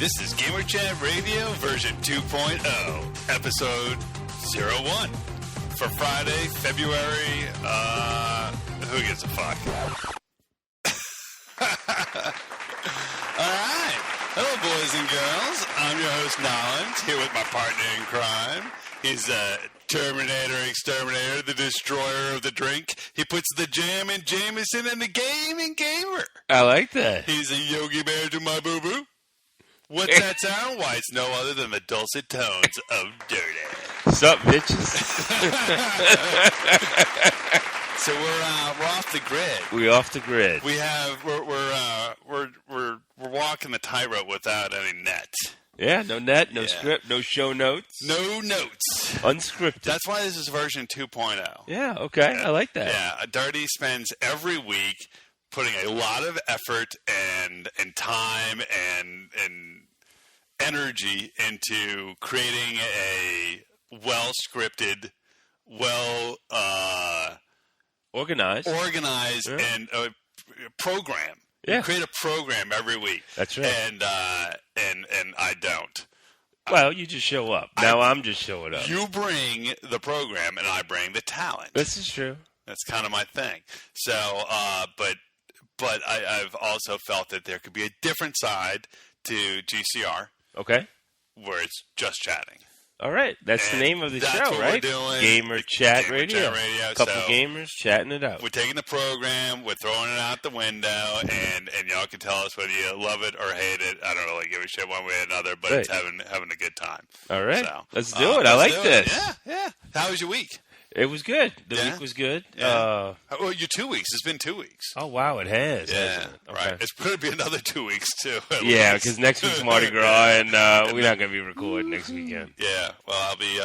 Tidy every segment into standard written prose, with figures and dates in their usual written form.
This is Gamer Chat Radio version 2.0, episode 01 for Friday, February, who gives a fuck? Alright, hello boys and girls, I'm your host Nolans, here with my partner in crime. He's Terminator, Exterminator, the destroyer of the drink. He puts the jam in Jameson and the gaming gamer. I like that. He's a Yogi Bear to my boo-boo. What's that sound? Why, it's no other than the dulcet tones of Dirty. Sup, bitches? So we're off the grid. We off the grid. We're walking the tightrope without any net. Yeah, no net, no script, no show notes. No notes. Unscripted. That's why this is version 2.0. Yeah, okay. I like that. Yeah, Dirty spends every week putting a lot of effort and time and energy into creating a well-scripted, organized and program. Yeah. You create a program every week. That's right. And I don't. Well, you just show up. Now I'm just showing up. You bring the program, and I bring the talent. This is true. That's kind of my thing. So, but I've also felt that there could be a different side to GCR. Okay. Where it's just chatting. All right. That's the name of the show, right? We're doing. Gamer Chat Radio. Couple so gamers chatting it out. We're taking the program, we're throwing it out the window, and y'all can tell us whether you love it or hate it. I don't really give a shit one way or another, but It's having a good time. All right. So, let's do it. I like this. Yeah. How was your week? It was good. The week was good. Yeah. Well, your 2 weeks. It's been 2 weeks. Oh, wow, it has. Yeah, okay. Right. It's going to be another 2 weeks, too. Yeah, because next week's Mardi Gras, and we're not going to be recording next weekend. Yeah, well, I'll be,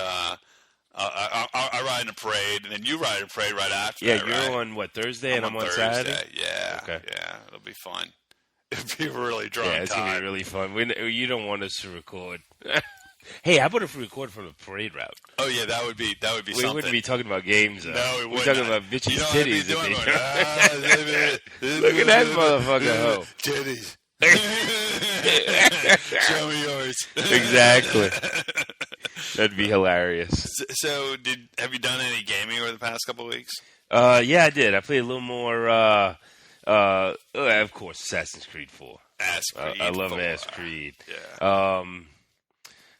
I ride in a parade, and then you ride in a parade right after that, you're right? On, Thursday, and I'm on Saturday? Yeah, okay. Yeah, it'll be fun. It'll be really drawing Yeah, it's going to be really fun. You don't want us to record. Hey, how about if we record from the parade route? Oh yeah, that would be something. We wouldn't be talking about games. Though. No, we wouldn't. We're talking about bitches' titties. Look at that motherfucker hoe. Titties. Show me yours. Exactly. That'd be hilarious. So, have you done any gaming over the past couple of weeks? Yeah, I did. I played a little more. Of course, Assassin's Creed 4. I love Assassin's Creed. Yeah.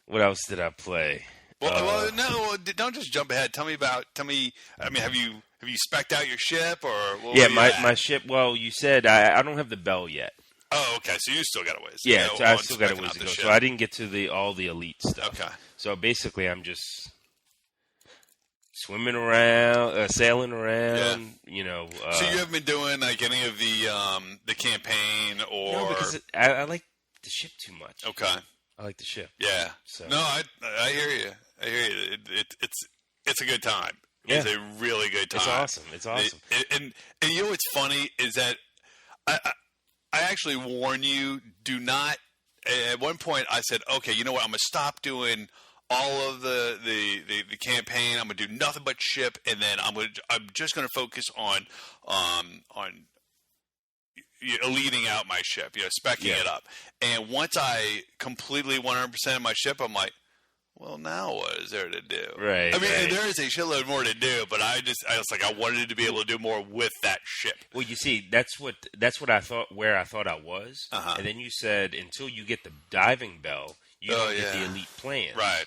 What else did I play? Well, no, don't just jump ahead. Tell me. I mean, have you spec'd out your ship or? My ship. Well, you said I don't have the bell yet. Oh, okay. So you still got a ways. Yeah, I still got a ways to go. So I didn't get to all the elite stuff. Okay. So basically, I'm just swimming around, sailing around. Yeah. So you haven't been doing like any of the campaign or? No, because I like the ship too much. Okay. I like the ship. Yeah. So. No, I hear you. It's a good time. Yeah. It's a really good time. It's awesome. And you know what's funny is that I actually warn you, do not. At one point, I said, okay, you know what? I'm going to stop doing all of the campaign. I'm going to do nothing but ship, and then I'm just going to focus on leading out my ship, speccing it up. And once I completely 100% of my ship, I'm like, well, now what is there to do? Right. I mean, there is a shitload more to do, but I was like, I wanted to be able to do more with that ship. Well, you see, that's what I thought, where I thought I was. Uh-huh. And then you said, until you get the diving bell, you don't get the elite plan. Right.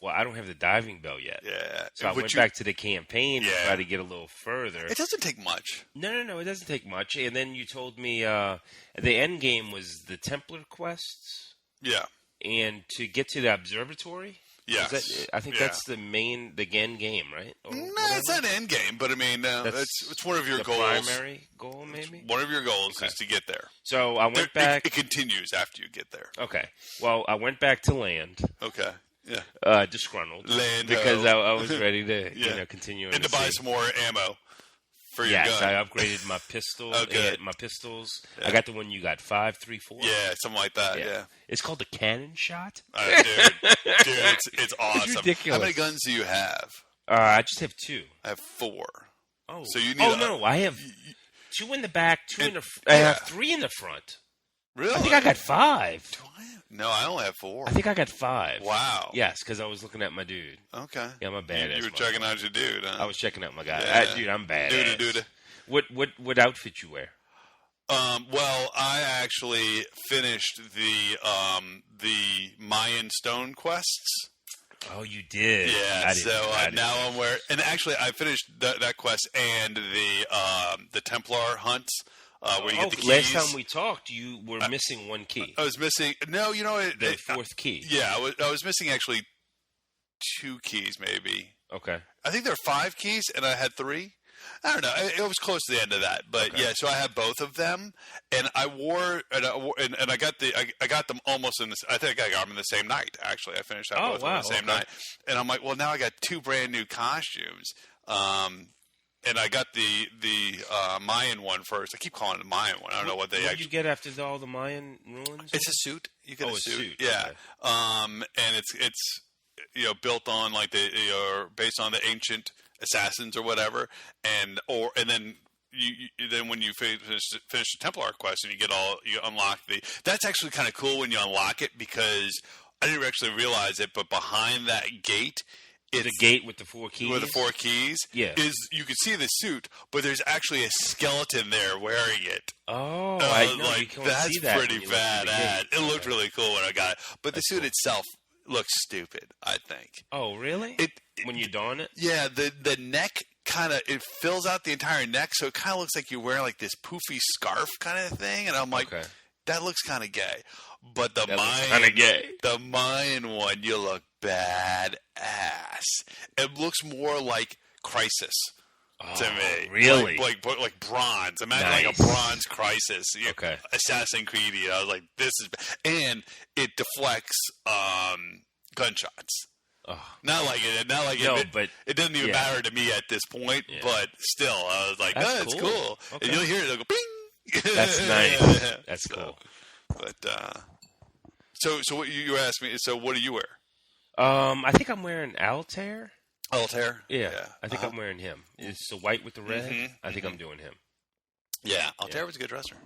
Well, I don't have the diving bell yet. Yeah. So I went back to the campaign to try to get a little further. It doesn't take much. No, it doesn't take much. And then you told me the end game was the Templar quests. Yeah. And to get to the observatory. Yes. I think that's the end game, right? It's not an end game, but I mean, it's one of your goals. Primary goal, maybe? One of your goals is to get there. So I went back. It continues after you get there. Okay. Well, I went back to land. Okay. Yeah. Disgruntled. Land because I was ready to continue. And to buy some more ammo for your gun. Yes, I upgraded my pistol. My pistols. Yeah. I got the one you got, 5.34. Yeah, something like that. Yeah. It's called the Cannon Shot. Dude, it's awesome. It's ridiculous. How many guns do you have? I just have 2. I have 4. Oh, so you need. No! I have 2 in the back, 2 in the. I have 3 in the front. Really? I think I got 5. No, I only have 4. I think I got 5. Wow. Yes, because I was looking at my dude. Okay. Yeah, I'm a badass. You were checking out your dude, huh? I was checking out my guy. Yeah. Dude, I'm badass. Dude. What outfit you wear? Well, I actually finished the Mayan Stone quests. Oh, you did. Yeah. So now I'm wearing, and actually I finished that quest and the Templar hunts. Where you get the keys. Last time we talked, you were missing one key. I was missing. No, you know the 4th key. Yeah, I was missing actually 2 keys, maybe. Okay. I think there are 5 keys, and I had 3. I don't know. It was close to the end of that, but okay. Yeah. So I had both of them, and I got them almost in this. I think I got them in the same night. Actually, I finished out both on the same night, and I'm like, well, now I got 2 brand new costumes. And I got the Mayan one first. I keep calling it the Mayan one. I don't know what they actually. What did you get after all the Mayan ruins? It's a suit. You get a suit. Yeah. Okay. And it's built on like based on the ancient assassins or whatever, and then then when you finish the Templar quest and you unlock that's actually kind of cool when you unlock it, because I didn't actually realize it, but behind that gate. It's a gate with the 4 keys. With the 4 keys, yeah. You can see the suit, but there's actually a skeleton there wearing it. Oh, I know. Like, you can't that's see that pretty badass. It looked really cool when I got it, but the suit itself looks stupid, I think. Oh, really? When you don it? Yeah, the neck kind of it fills out the entire neck, so it kind of looks like you're wearing like this poofy scarf kind of thing, and I'm like, that looks kind of gay. But the Mayan one, you look badass. It looks more like Crisis to me. Really? Like bronze. Imagine like a bronze Crisis. Assassin's Creed. I was like, this is, and it deflects gunshots. Oh. Not like it. But it doesn't even matter to me at this point. Yeah. But still, I was like, that's cool. Okay. And you'll hear it. It'll go bing. That's nice. That's cool. But so what you asked me? So what do you wear? I think I'm wearing Altair. Altair? Yeah. I think I'm wearing him. It's the white with the red. Mm-hmm. I think I'm doing him. Yeah, Altair was a good dresser.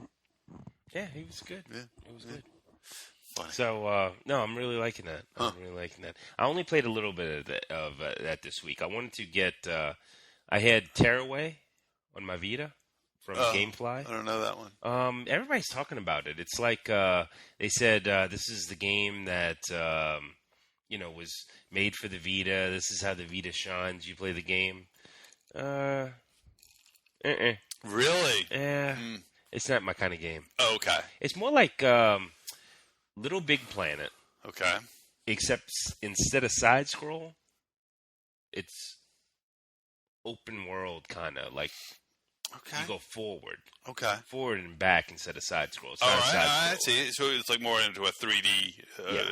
Yeah, he was good. Yeah, he was good. Funny. So no, I'm really liking that. I'm really liking that. I only played a little bit of that this week. I wanted to get. I had Tearaway on my Vita. From GameFly. I don't know that one. Everybody's talking about it. It's like they said this is the game that was made for the Vita. This is how the Vita shines. You play the game. Really? Yeah. It's not my kind of game. Oh, okay. It's more like Little Big Planet. Okay. Except instead of side scroll, it's open world kind of like. Okay. You go forward. Okay. Forward and back instead of side scroll. All right. I see. So it's like more into a 3D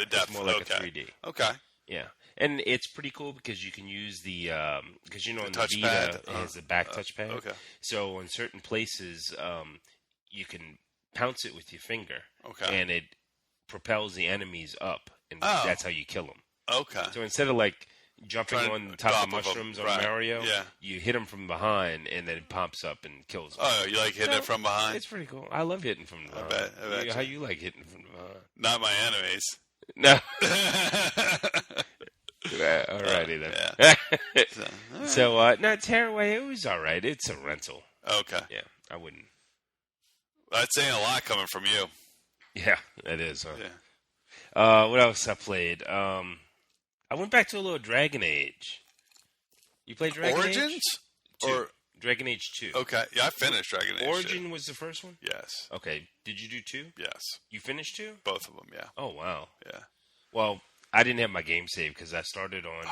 depth. It's more like a 3D. Okay. Yeah. And it's pretty cool because you can use the because in the Vita it has the back touchpad. Okay. So in certain places you can pounce it with your finger. Okay. And it propels the enemies up, and that's how you kill them. Okay. So instead of like jumping on top of mushrooms on Mario, you hit him from behind, and then it pops up and kills him. Oh, you like hitting it from behind? It's pretty cool. I love hitting from behind. I bet how you like hitting from behind? Not my enemies. No. Alrighty then. Yeah. So, no, Tearaway, it was alright. It's a rental. Okay. Yeah, I wouldn't. That's saying a lot coming from you. Yeah, it is. Huh? Yeah. What else I played? I went back to a little Dragon Age. You played Dragon Origins? Age? Or Dragon Age 2. Okay. Yeah, I finished Dragon Age 2. Origin was the first one? Yes. Okay. Did you do 2? Yes. You finished 2? Both of them, yeah. Oh, wow. Yeah. Well, I didn't have my game save because I started on...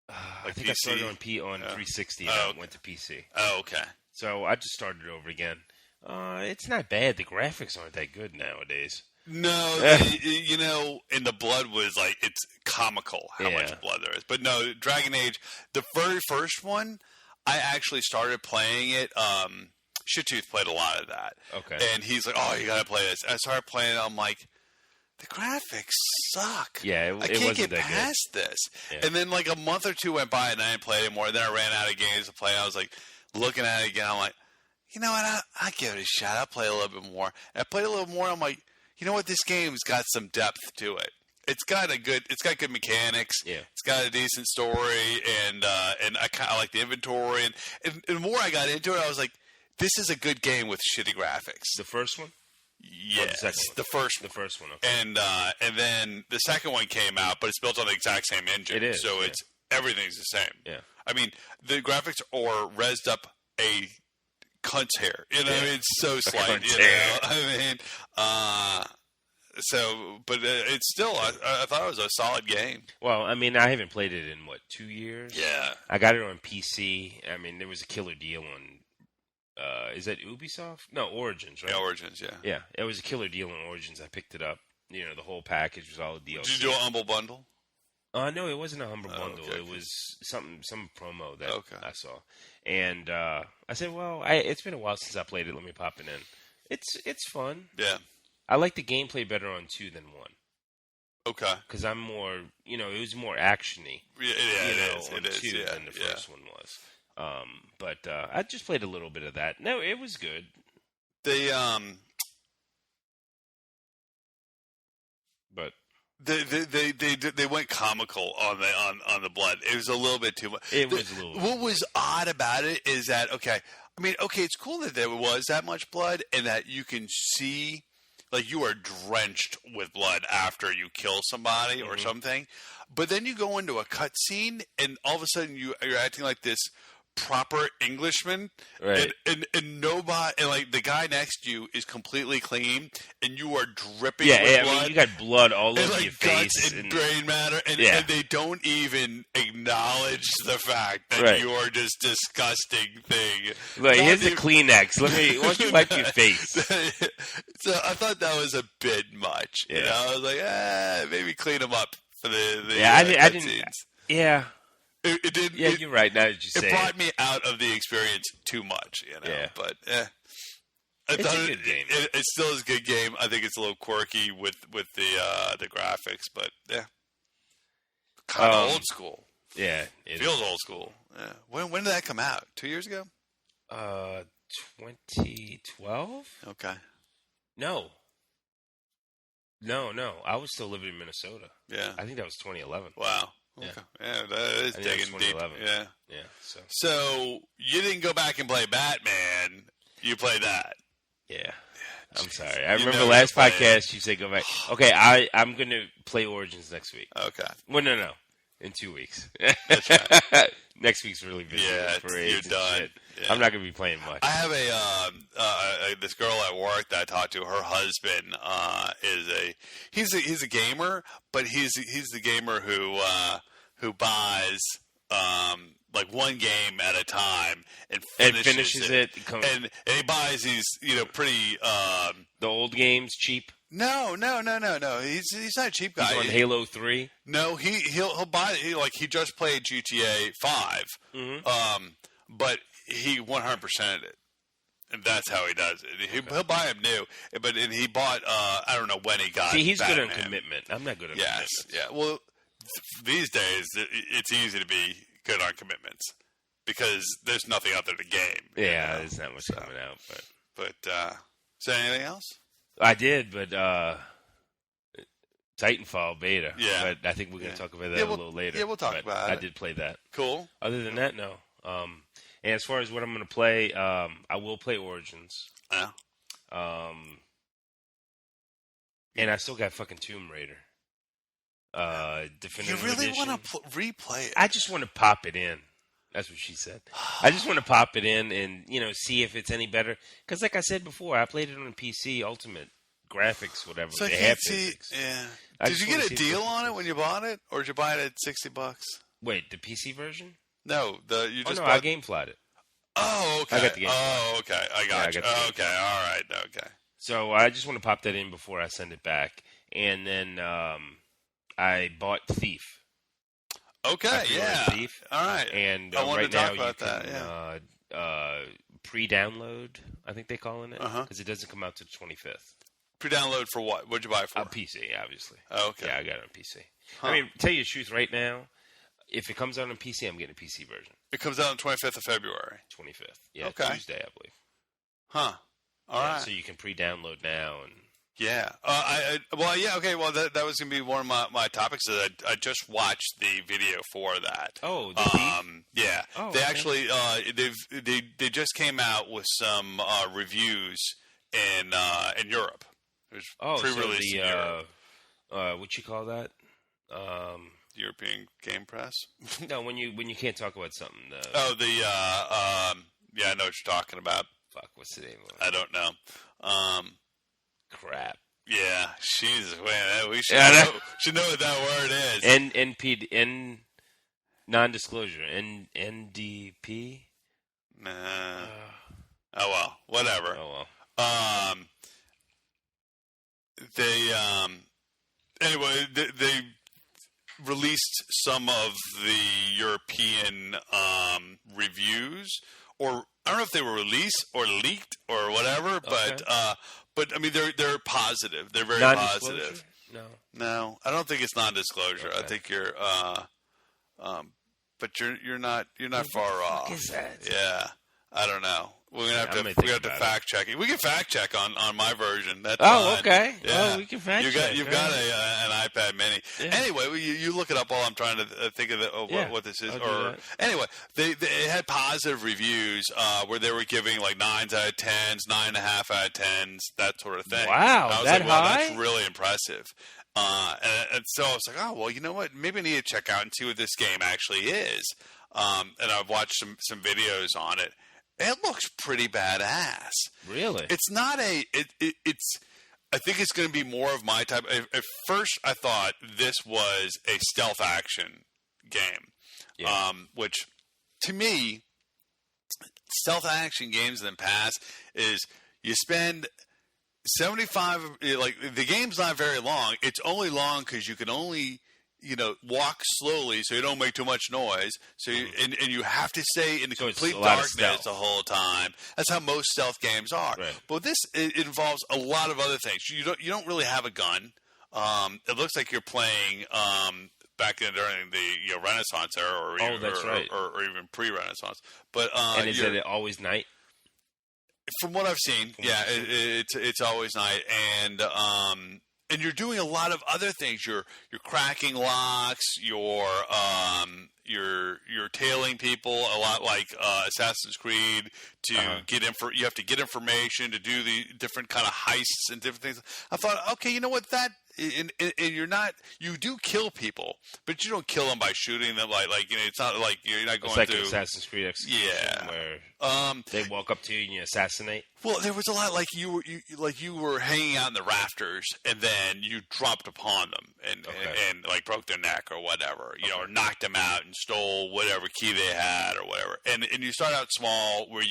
I think PC? I started on 360 and I went to PC. Oh, okay. So I just started over again. It's not bad. The graphics aren't that good nowadays. No, and the blood was like, it's comical how much blood there is. But no, Dragon Age, the very first one, I actually started playing it. Shittooth played a lot of that. Okay. And he's like, oh, you got to play this. I started playing it. I'm like, the graphics suck. Yeah, I can't get past this. Yeah. And then like a month or two went by and I didn't play it anymore. Then I ran out of games to play. I was like looking at it again. I'm like, you know what? I give it a shot. I'll play a little bit more. And I played a little more. I'm like, you know what? This game's got some depth to it. It's got good mechanics. Yeah. It's got a decent story, and I kind of like the inventory. And the more I got into it, I was like, this is a good game with shitty graphics. The first one? Yes, the first one. The first one. Okay. And then the second one came out, but it's built on the exact same engine. It is. So it's everything's the same. Yeah. I mean, the graphics are rezzed up a cunt's hair. You know, it's so slight. You know, I mean, but it's still. I thought it was a solid game. Well, I mean, I haven't played it in 2 years. Yeah. I got it on PC. I mean, there was a killer deal on. Is that Ubisoft? No, Origins, right? Yeah, Origins. Yeah. Yeah, it was a killer deal on Origins. I picked it up. You know, the whole package was all the DLC. Did you do a humble bundle? No, it wasn't a humble bundle. Okay. It was some promo that Okay. I saw, and I said, "Well, it's been a while since I played it. Let me pop it in. It's fun. Yeah. I like the gameplay better on 2 than 1 Okay. because I'm more, it was more actiony. Yeah, On it is. 2 Yeah, than the first one was. But I just played a little bit of that. No, it was good. They But They went comical on the blood. It was a little bit too much. it was a little. What was odd about it is that it's cool that there was that much blood and that you can see, like, you are drenched with blood after you kill somebody or something. But then you go into a cutscene and all of a sudden you're acting like this proper Englishman, Right. and nobody, and like the guy next to you is completely clean, and you are dripping Yeah, with yeah. blood. I mean, you got blood all And over like your guts face, and brain matter, and they don't even acknowledge the fact that Right. you are this disgusting thing. Like, Not here's the even- Kleenex. Why don't you wipe your face? So I thought that was a bit much. You Yeah. know, I was like, maybe clean them up for the Yeah, I didn't. cutscenes. Yeah, It didn't. yeah. It, You're right. Now that you it say brought it. me out of the experience too much, you know. Yeah. But I It's thought a good game. It still is a good game. I think it's a little quirky with the graphics, but yeah, kind of old school. Yeah, it Feels old school. Yeah. When did that come out? 2 years ago? 2012? Okay. No. I was still living in Minnesota. Yeah. I think that was 2011. Wow. Yeah. Okay. Yeah, that is I think it was digging deep. 2011. Yeah. Yeah. So. So you didn't go back and play Batman. You played that. Yeah. I'm sorry. I You remember never last played. podcast you said go back. Okay, I'm going to play Origins next week. Okay. Well, no. In 2 weeks. That's right. Next week's really busy. Yeah, with parades you're and done. shit. Yeah. I'm not going to be playing much. I have this girl at work that I talked to. Her husband he's a gamer, but he's the gamer who buys like one game at a time and finishes it. And he buys these pretty The old games cheap. no he's not a cheap guy. He's on Halo 3. No, he'll buy it. He just played GTA 5, but he 100%ed it, and that's how he does it. He'll buy them new, and he bought. I don't know when he got. See, he's good on Batman. commitment. I'm not good on Yes, commitment. yeah. Well, these days it's easy to be good on commitments because there's nothing out there to game. Yeah, there's not much coming out. But is there anything else? I did, but Titanfall beta. Yeah. But I think we're going to talk about that Yeah, a little later. yeah, we'll talk But about I it. did play that. Cool. Other than that, no. And as far as what I'm going to play, I will play Origins. Yeah. And I still got fucking Tomb Raider. You Definitive really Edition. want to replay it? I just want to pop it in. That's what she said. I just want to pop it in and, see if it's any better. Because like I said before, I played it on PC, Ultimate Graphics, whatever. So I they can't have see. physics. Yeah. I Did just you get wanna a see deal if- on it when you bought it, or did you buy it at $60? Wait, the PC version? No, you Oh, just no, bought. I GameFlyed it. Oh, okay. I got the game. Oh, okay. I got you. got the game. Okay, all right. Okay. So I just want to pop that in before I send it back. And then I bought Thief. Okay, I pre-ordered yeah. Thief. All right. And I wanted right to talk now about you that, can pre-download, I think they're calling it, Uh-huh. because it doesn't come out to the 25th. Pre-download for what? What'd you buy it for? PC, obviously. Oh, okay. Yeah, I got it on PC. Huh. I mean, tell you the truth, right now, if it comes out on PC, I'm getting a PC version. It comes out on the 25th of February. 25th. Yeah, Okay. Tuesday, I believe. Huh. All right. So you can pre-download now and. Yeah. Okay. Well, that was gonna be one of my topics. That I just watched the video for that. Oh, the Thief? Yeah. Oh, they okay. actually they just came out with some reviews in Europe. It was pre-released in Europe. What you call that? European Game Press. No, when you can't talk about something. Yeah, I know what you're talking about. Fuck, what's the name of it? I don't know. Crap. Yeah, Jesus, man, we should know what that word is. NPD, non-disclosure, NDP. Nah. Oh well, whatever. Oh well. Anyway, they released some of the European reviews, or I don't know if they were released or leaked or whatever, Okay. but I mean they're positive. They're very Non-disclosure? positive. No. I don't think it's non-disclosure. Okay. I think you're but you're not far off. What is that? Yeah, I don't know. We're gonna have I'm to gonna we think have to about fact check it. We can fact check on my version. That's Oh, fine. okay. Yeah. Oh, we can fact You've check. got an iPad Mini. Yeah. Anyway, you look it up while I'm trying to think of what this is. I'll do Or that. anyway, they had positive reviews where they were giving like 9s out of 10s, 9.5 out of 10s, that sort of thing. Wow, And I was that like, wow, high? that's really impressive. And so I was like, oh well, you know what? Maybe I need to check out and see what this game actually is. And I've watched some videos on it. It looks pretty badass. Really? It's not it's. I think it's going to be more of my type. At first, I thought this was a stealth action game, Yeah. which to me, stealth action games in the past is you spend 75. Like the game's not very long. It's only long because you can only walk slowly so you don't make too much noise. So and you have to stay in the So it's complete a lot of darkness stealth. the whole time. That's how most stealth games are. Right. But this it involves a lot of other things. You don't really have a gun. It looks like you're playing back in during the Renaissance era, or even, that's right. or even pre-Renaissance. But And is it always night? from what I've seen, yeah, it's always night, and you're doing a lot of other things. You're cracking locks. You're tailing people a lot like Assassin's Creed to get you have to get information to do the different kind of heists and different things. I thought, okay, you know what, that and you do kill people, but you don't kill them by shooting them like it's not like you're not going It's like through. an Assassin's Creed execution Yeah. where they walk up to you and you assassinate. Well, there was a lot like you were hanging out in the rafters, and then you dropped upon them and like broke their neck or whatever, or knocked them out and stole whatever key they had or whatever. And you start out small, where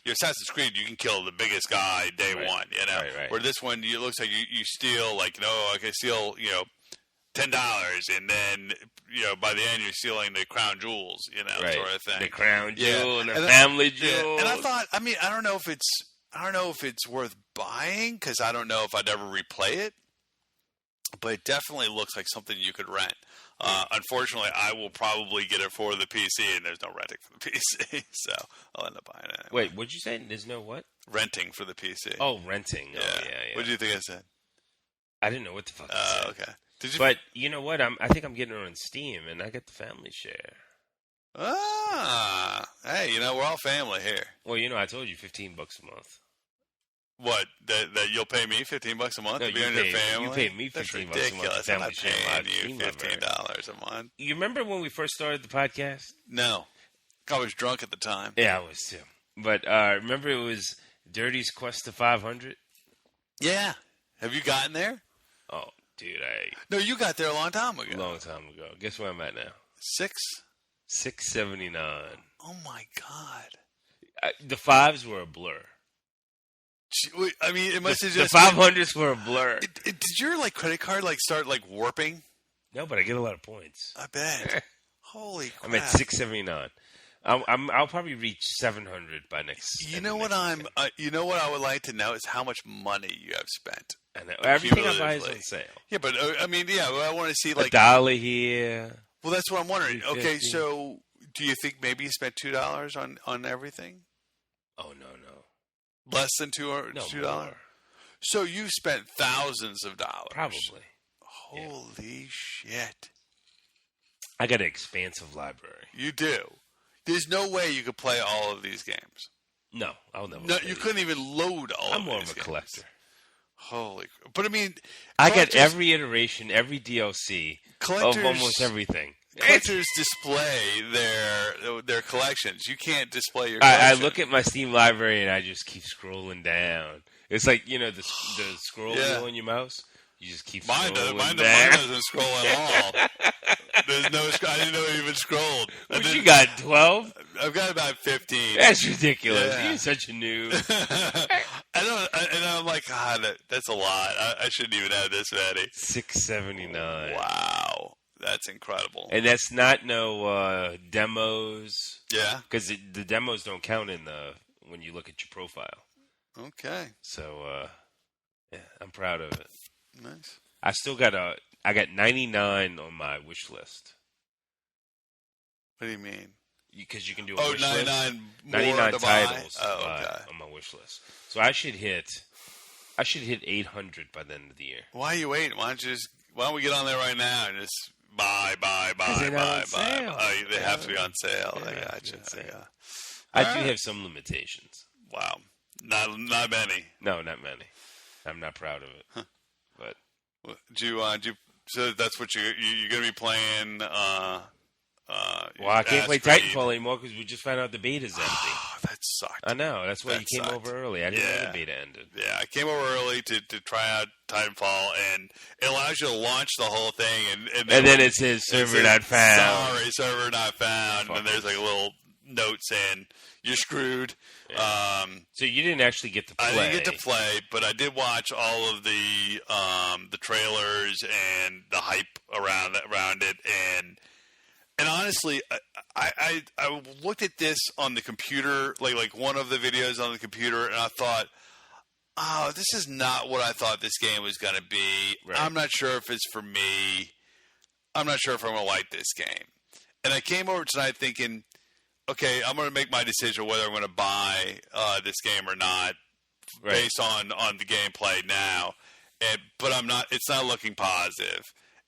Assassin's Creed, you can kill the biggest guy day one, Right. Where this one, it looks like you steal like I can steal $10, and then by the end you're stealing the crown jewels, sort of thing. The crown jewel and the And family Yeah. jewel. And I thought, I don't know if it's worth buying, because I don't know if I'd ever replay it, but it definitely looks like something you could rent. Unfortunately, I will probably get it for the PC, and there's no renting for the PC, so I'll end up buying it. Anyway. Wait, what'd you say? There's no what? Renting for the PC. Oh, renting. yeah. Oh, yeah. What do you think I said? I didn't know what the fuck you said. Okay. Did you? But you know what? I think I'm getting it on Steam, and I get the family share. Hey, we're all family here. Well, I told you $15 a month. What? That you'll pay me $15 a month No, to be you on your pay- family? you pay me That's $15 a month. ridiculous. I'm Family not share paying my you team member. $15 a month. You remember when we first started the podcast? No, I was drunk at the time. Yeah, I was too. But remember it was Dirty's Quest to 500? Yeah. Have you gotten there? Oh, dude, No, you got there a long time ago. long time ago. Guess where I'm at now? 679. Oh my God. The fives were a blur. It must have The just 500s were a blur. Did your credit card start warping? No, but I get a lot of points. I bet. Holy crap! I'm at 679. I'll probably reach 700 by next. You know what I would like to know is how much money you have spent. I know. Everything I buy is on Cumulatively. sale. Yeah, but I want to see A dollar here. Well, that's what I'm wondering. Okay, $2.50. so do you think maybe you spent $2 on everything? Oh no. Less than $200? more. So you spent thousands of dollars. Probably. Holy shit. I got an expansive library. You do. There's no way you could play all of these games. No, I'll never. No, play you these. couldn't even load all I'm of more these of a games. collector. Holy. But I mean, I got collectors- every iteration, every DLC collectors, of almost everything. Collectors display their collections. You can't display your I collection. look at my Steam library and I just keep scrolling down. It's like, you know, the scroll Yeah. wheel on your mouse. You just keep Mine scrolling down. doesn't scroll at all. There's no. I didn't know it even scrolled. What you got, 12? I've got about 15. That's ridiculous. Yeah. You're such a noob. And I'm like, God, that's a lot. I shouldn't even have this many. $6.79. Wow, that's incredible. And that's not no demos. Yeah. Because the demos don't count when you look at your profile. Okay. So, yeah, I'm proud of it. Nice. I still got I got 99 on my wish list. What do you mean? Because you can do a wish list. 99 99 to buy? titles to Oh, buy okay. on my wish list. So I should hit 800 by the end of the year. Why are you waiting? Why don't we get on there right now and just buy? they're not on sale. Oh, they have to be on sale. Yeah, I they have to gotcha. be on sale. Yeah. I All do right. have some limitations. Wow. Not many. No, not many. I'm not proud of it. But So that's what you're going to be playing. well, I can't play Creed. Titanfall anymore because we just found out the beta's empty. Oh, that sucked. I know. That's why That you came sucked. over early. I didn't know Yeah. the beta ended. Yeah, I came over early to try out Titanfall, and it allows you to launch the whole thing, and then it says server not found. Sorry, server not found. Fuck. And there's like a little note saying you're screwed. So you didn't actually get to play. I didn't get to play, but I did watch all of the trailers and the hype around it, and honestly, I looked at this on the computer, like one of the videos on the computer, and I thought, oh, this is not what I thought this game was going to be. Right. I'm not sure if it's for me. I'm not sure if I'm going to like this game. And I came over tonight thinking, okay, I'm going to make my decision whether I'm going to buy this game or not, Right. based on the gameplay now. But I'm not. It's not looking positive.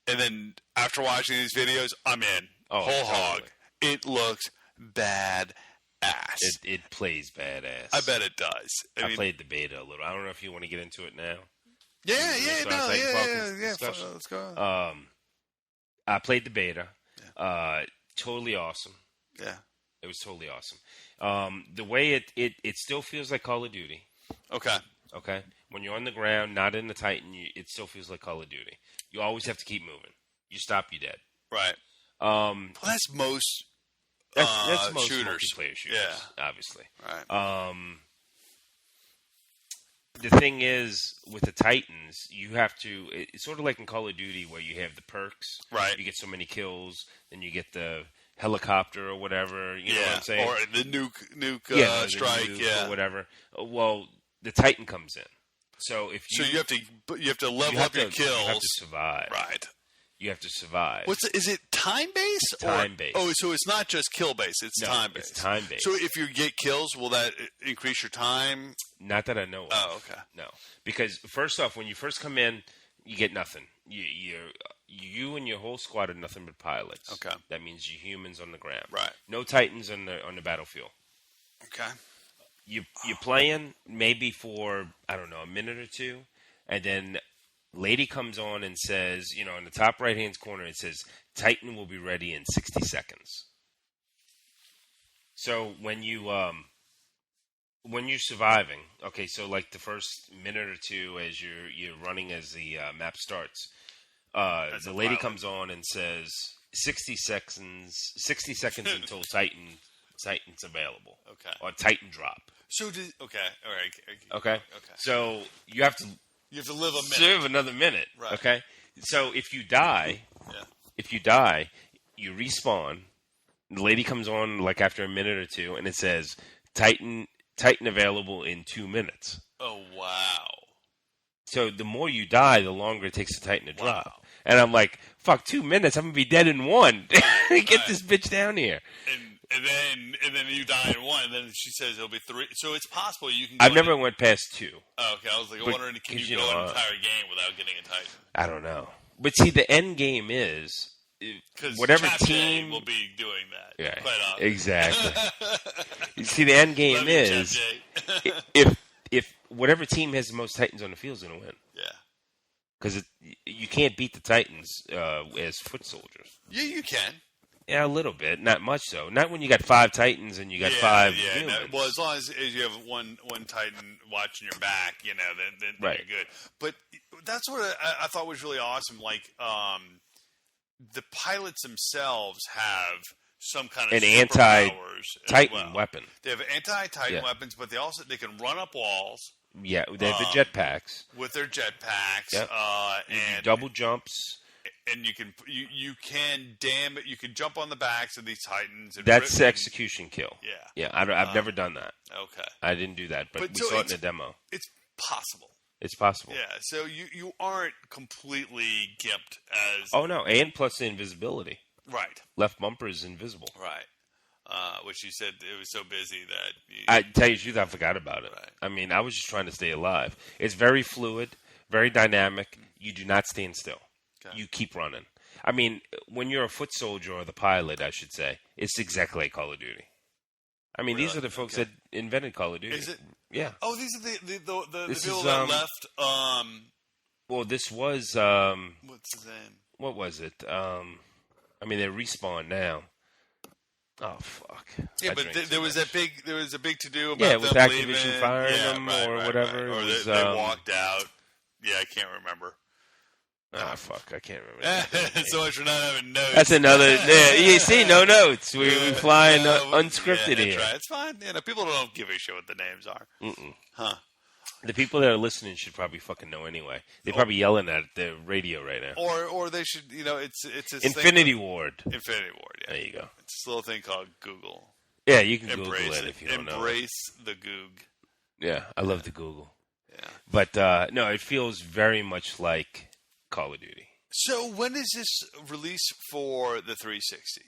And then after watching these videos, I'm in. Oh, Whole hog. totally. It looks bad ass. It plays badass. I bet it does. I mean, played the beta a little. I don't know if you want to get into it now. yeah, Titanfall discussion? Let's go. I played the beta. Totally awesome. Yeah. It was totally awesome. The way it still feels like Call of Duty. Okay. Okay, when you're on the ground, not in the Titan, it still feels like Call of Duty. You always have to keep moving. You stop, you're dead. Right. Well, that's most. that's most shooters. multiplayer shooters, Yeah. obviously. Right. The thing is, with the Titans, you have to. It's sort of like in Call of Duty, where you have the perks. Right. You get so many kills, then you get the helicopter or whatever. You know what I'm saying? Or the nuke the strike. nuke Yeah. or whatever. Well, the Titan comes in. So if So you have to level you have up your to- kills. You have to survive. Right. You have to survive. Is it time based? Time based. Oh, so it's not just kill based. It's No, time based. it's time based. So if you get kills, will that increase your time? Not that I know of. Oh, okay. No, because first off, when you first come in, you get nothing. You and your whole squad are nothing but pilots. Okay. That means you humans on the ground. Right. No Titans on the battlefield. Okay. You're playing maybe for, I don't know, a minute or two, and then lady comes on and says, in the top right hand corner, it says Titan will be ready in 60 seconds. So when you're surviving, okay, so like the first minute or two as you're running as the map starts, the lady comes on and says 60 seconds until Titan's available. Okay. Or Titan drop. So okay. All right. Okay. Okay. So you have to You have to live a minute. serve another minute. Right. Okay. So if you die, Yeah. you respawn. The lady comes on like after a minute or two, and it says Titan available in 2 minutes. Oh wow. So the more you die, the longer it takes the Titan to drop. Wow. And I'm like, fuck, 2 minutes, I'm gonna be dead in one. Get this bitch down here. And and then you die in one, and then she says it'll be 3. So it's possible you can. I've never went past 2. Oh, okay. I was like, wondering, can you go an entire game without getting a Titan? I don't know. But see, the end game is whatever team will be doing that. Yeah, quite often. Exactly. You see, the end game is if whatever team has the most Titans on the field is going to win. Yeah. Because you can't beat the Titans as foot soldiers. Yeah, you can. Yeah, a little bit, not much so. Not when you got 5 Titans and you got 5 humans. Well, as long as you have one Titan watching your back, then right. you're good. But that's what I thought was really awesome. Like, the pilots themselves have some kind of an anti-Titan weapon. They have anti-Titan weapons, but they can run up walls. Yeah, they have the jetpacks. With their jetpacks, and double jumps. And you can jump on the backs of these Titans. And that's execution kill. Yeah. I've never done that. Okay. I didn't do that, but we saw it in a demo. It's possible. It's possible. Yeah, so you aren't completely gimped as... Oh, no, and plus the invisibility. Right. Left bumper is invisible. Right. Which you said it was so busy that... I tell you the truth, I forgot about it. Right. I mean, I was just trying to stay alive. It's very fluid, very dynamic. You do not stand still. Okay. You keep running. I mean, when you're a foot soldier or the pilot, I should say, it's exactly like Call of Duty. I mean, these are the folks that invented Call of Duty. Is it? Yeah. Oh, these are the people that left. Well, this was. What's his name? What was it? I mean, they're Respawn now. Oh fuck! Yeah, but there was a big to do about with them Activision leaving. firing them or whatever. Right. Or was, they walked out. Yeah, I can't remember. Oh fuck! I can't remember. So much for not having notes. That's another. You see, no notes. We fly unscripted here. Right. It's fine. People don't give a shit what the names are. Mm-mm. Huh? The people that are listening should probably fucking know anyway. They're probably yelling at the radio right now. Or they should. It's this Infinity Ward. Infinity Ward. Yeah. There you go. It's this little thing called Google. Yeah, you can Google it if you don't know. Embrace the Goog. Yeah, I love the Google. Yeah. But no, it feels very much like Call of Duty. So when is this release for the 360?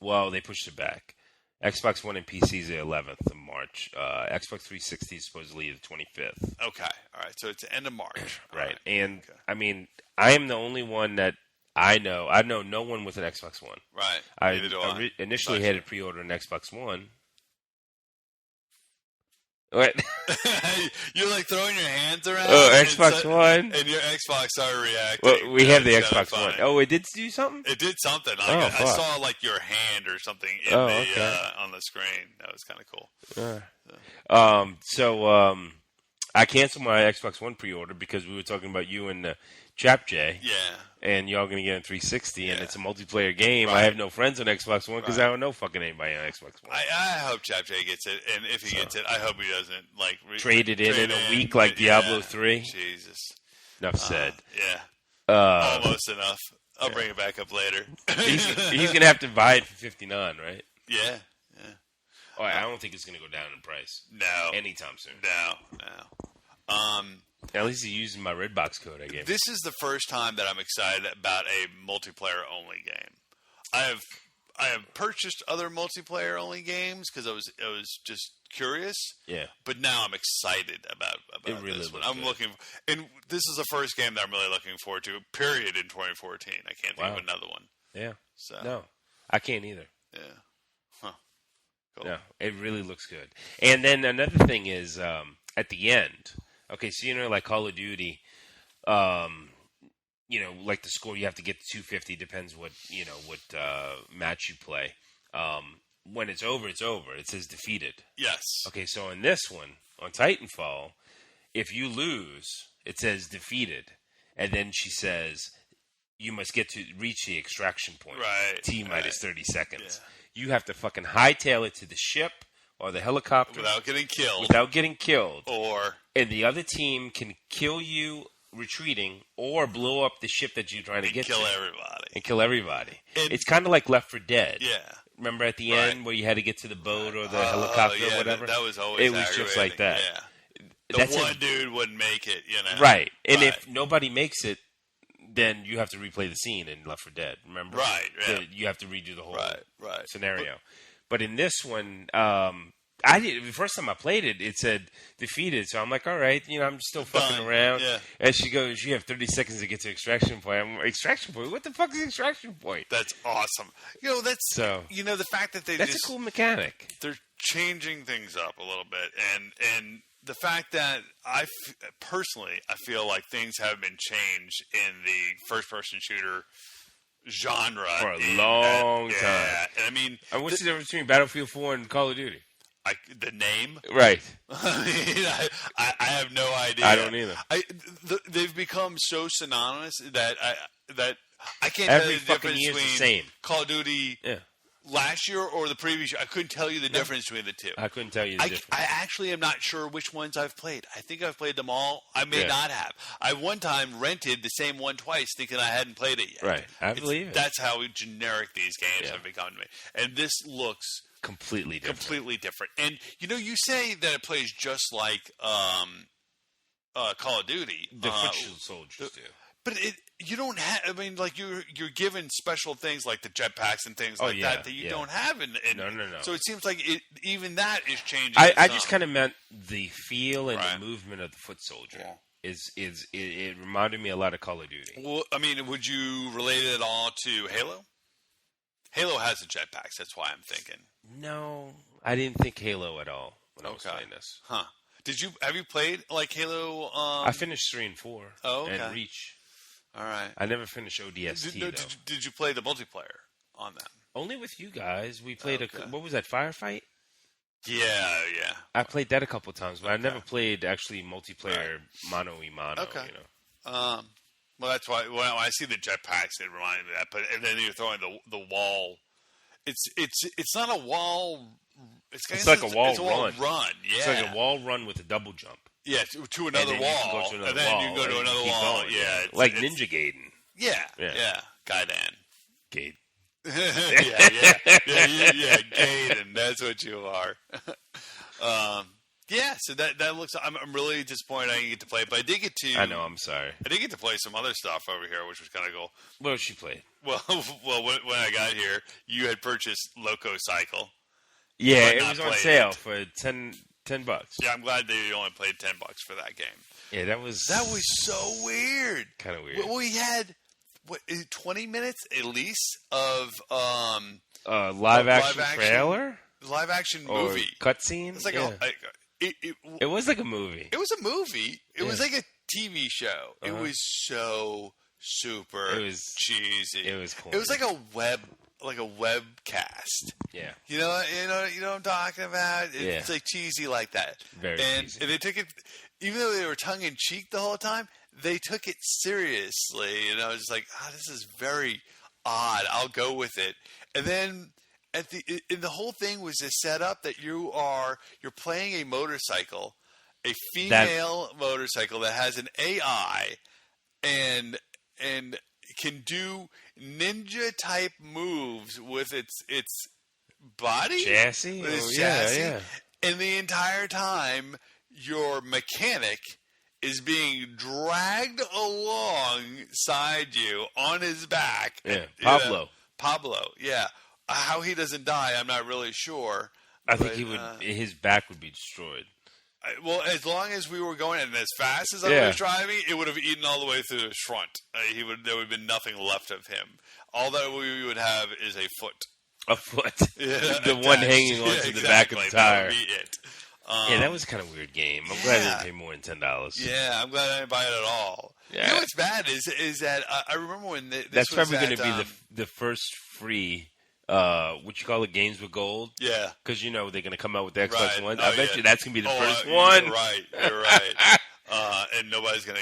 Well, they pushed it back. Xbox One and PC is the 11th of March. Xbox 360 is supposedly the 25th. Okay. All right. So it's the end of March. Right. And, I mean, I am the only one that I know. I know no one with an Xbox One. Right. I initially had to pre-order an Xbox One. What? You're like throwing your hands around. Oh, Xbox One, and your Xbox started reacting. Well, we have the Xbox One. Oh, it did do something. It did something. I saw like your hand or something in on the screen. That was kind of cool. I canceled my Xbox One pre-order because we were talking about you and Chap J. Yeah. And y'all going to get a 360, and it's a multiplayer game. Right. I have no friends on Xbox One because I don't know fucking anybody on Xbox One. I hope Chap J gets it, and if he gets it, I hope he doesn't trade it in a week like Diablo 3. Jesus. Enough said. Yeah. Almost enough. I'll bring it back up later. He's going to have to buy it for $59, right? Yeah. Oh, I don't think it's going to go down in price. No. Anytime soon. No. At least he's using my Redbox code I gave. This is the first time that I'm excited about a multiplayer only game. I have purchased other multiplayer only games because I was just curious. Yeah. But now I'm excited about really this one. I'm looking, and this is the first game that I'm really looking forward to. Period in 2014. I can't think of another one. Yeah. So no, I can't either. Yeah. Huh. Cool. No, it really looks good. And then another thing is at the end. Okay, so like Call of Duty, like the score you have to get to 250 depends what match you play. When it's over, it's over. It says defeated. Yes. Okay, so in this one on Titanfall, if you lose, it says defeated, and then she says you must reach the extraction point. Right. T minus 30 seconds. Yeah. You have to fucking hightail it to the ship or the helicopter without getting killed. And the other team can kill you retreating or blow up the ship that you're trying to get to. And kill everybody. It's kind of like Left 4 Dead. Yeah. Remember at the end where you had to get to the boat or the helicopter or whatever? That was always It was just like that. Yeah. The dude wouldn't make it, Right. And if nobody makes it, then you have to replay the scene in Left 4 Dead. Remember? Right. Yeah. You have to redo the whole scenario. But in this one, the first time I played it, it said defeated. So I'm like, all right, I'm still fucking Done. around. Yeah. And she goes, you have 30 seconds to get to extraction point. I'm like, extraction point? What the fuck is extraction point? That's awesome. The fact that That's a cool mechanic. they're changing things up a little bit, and the fact that personally I feel like things have been changed in the first-person shooter genre For a long time. Yeah, and I mean, What's the difference between Battlefield 4 and Call of Duty? the name, Right. I mean, I have no idea. I don't either. They've become so synonymous that I can't Every tell you the fucking difference year's the between same. Call of Duty Yeah. last year or the previous year. I couldn't tell you the difference between the two. I couldn't tell you the difference. I actually am not sure which ones I've played. I think I've played them all. I may not have. I one time rented the same one twice thinking I hadn't played it yet. Right. I believe it. That's how generic these games have become to me. And this looks completely different. And, you say that it plays just like Call of Duty. The foot soldiers do. But you don't have. I mean, like you're given special things like the jetpacks and things like that you don't have in. No. So it seems like even that is changing. I just kind of meant the feel and the movement of the foot soldier. Yeah. It reminded me a lot of Call of Duty. Well, I mean, would you relate it at all to Halo? Halo has the jetpacks. That's why I'm thinking. No, I didn't think Halo at all when I was playing this. Huh? Have you played like Halo? I finished 3 and 4. Oh, okay. And Reach. All right. I never finished ODST though. Did you play the multiplayer on that? Only with you guys. We played what was that, Firefight? Yeah. I played that a couple times, but I never played actually multiplayer mano-a-mano. Okay. Well, that's why when I see the jetpacks, it reminded me of that. And then you're throwing the wall. It's not a wall. It's like a wall run. Yeah. It's like a wall run with a double jump. Yeah, to another wall, and then you can go to another wall. Yeah, like Ninja Gaiden. Yeah. Gaiden. Gaiden. yeah, Gaiden. That's what you are. So that looks. I'm really disappointed I didn't get to play it, but I did get to. I know. I'm sorry. I did get to play some other stuff over here, which was kind of cool. What did she play? Well, when I got here, you had purchased Loco Cycle. Yeah, it was on sale for $10. Yeah, I'm glad that you only paid $10 for that game. Yeah, that was so weird. Kind of weird. We had 20 minutes at least of live action trailer, live action movie cutscene. It's like it was like a movie. It was a movie. It was like a TV show. It was so super. It was cheesy. It was cool. It was like a webcast. Yeah. You know what I'm talking about? It's like cheesy like that. Very cheesy. And they took it, even though they were tongue in cheek the whole time, they took it seriously. And I was just like, this is very odd. I'll go with it. And then the whole thing was a setup that you're playing a motorcycle, a female motorcycle that has an AI and can do ninja type moves with its body chassis. Yeah. And the entire time your mechanic is being dragged alongside you on his back. Yeah. Pablo. Yeah. How he doesn't die, I'm not really sure. I think his back would be destroyed. Well, as long as we were going and as fast as I was driving, it would have eaten all the way through his front. There would have been nothing left of him. All that we would have is a foot. A foot. The one hanging onto the back of the tire. That would be it. That was kind of a weird game. I'm glad I didn't pay more than $10. Yeah, I'm glad I didn't buy it at all. Yeah. You know what's bad is that I remember when this that's was probably going to be the first free. What you call it, games with gold? Yeah, because they're going to come out with the Xbox One. Oh, I bet you that's going to be the first one. You're right. And nobody's gonna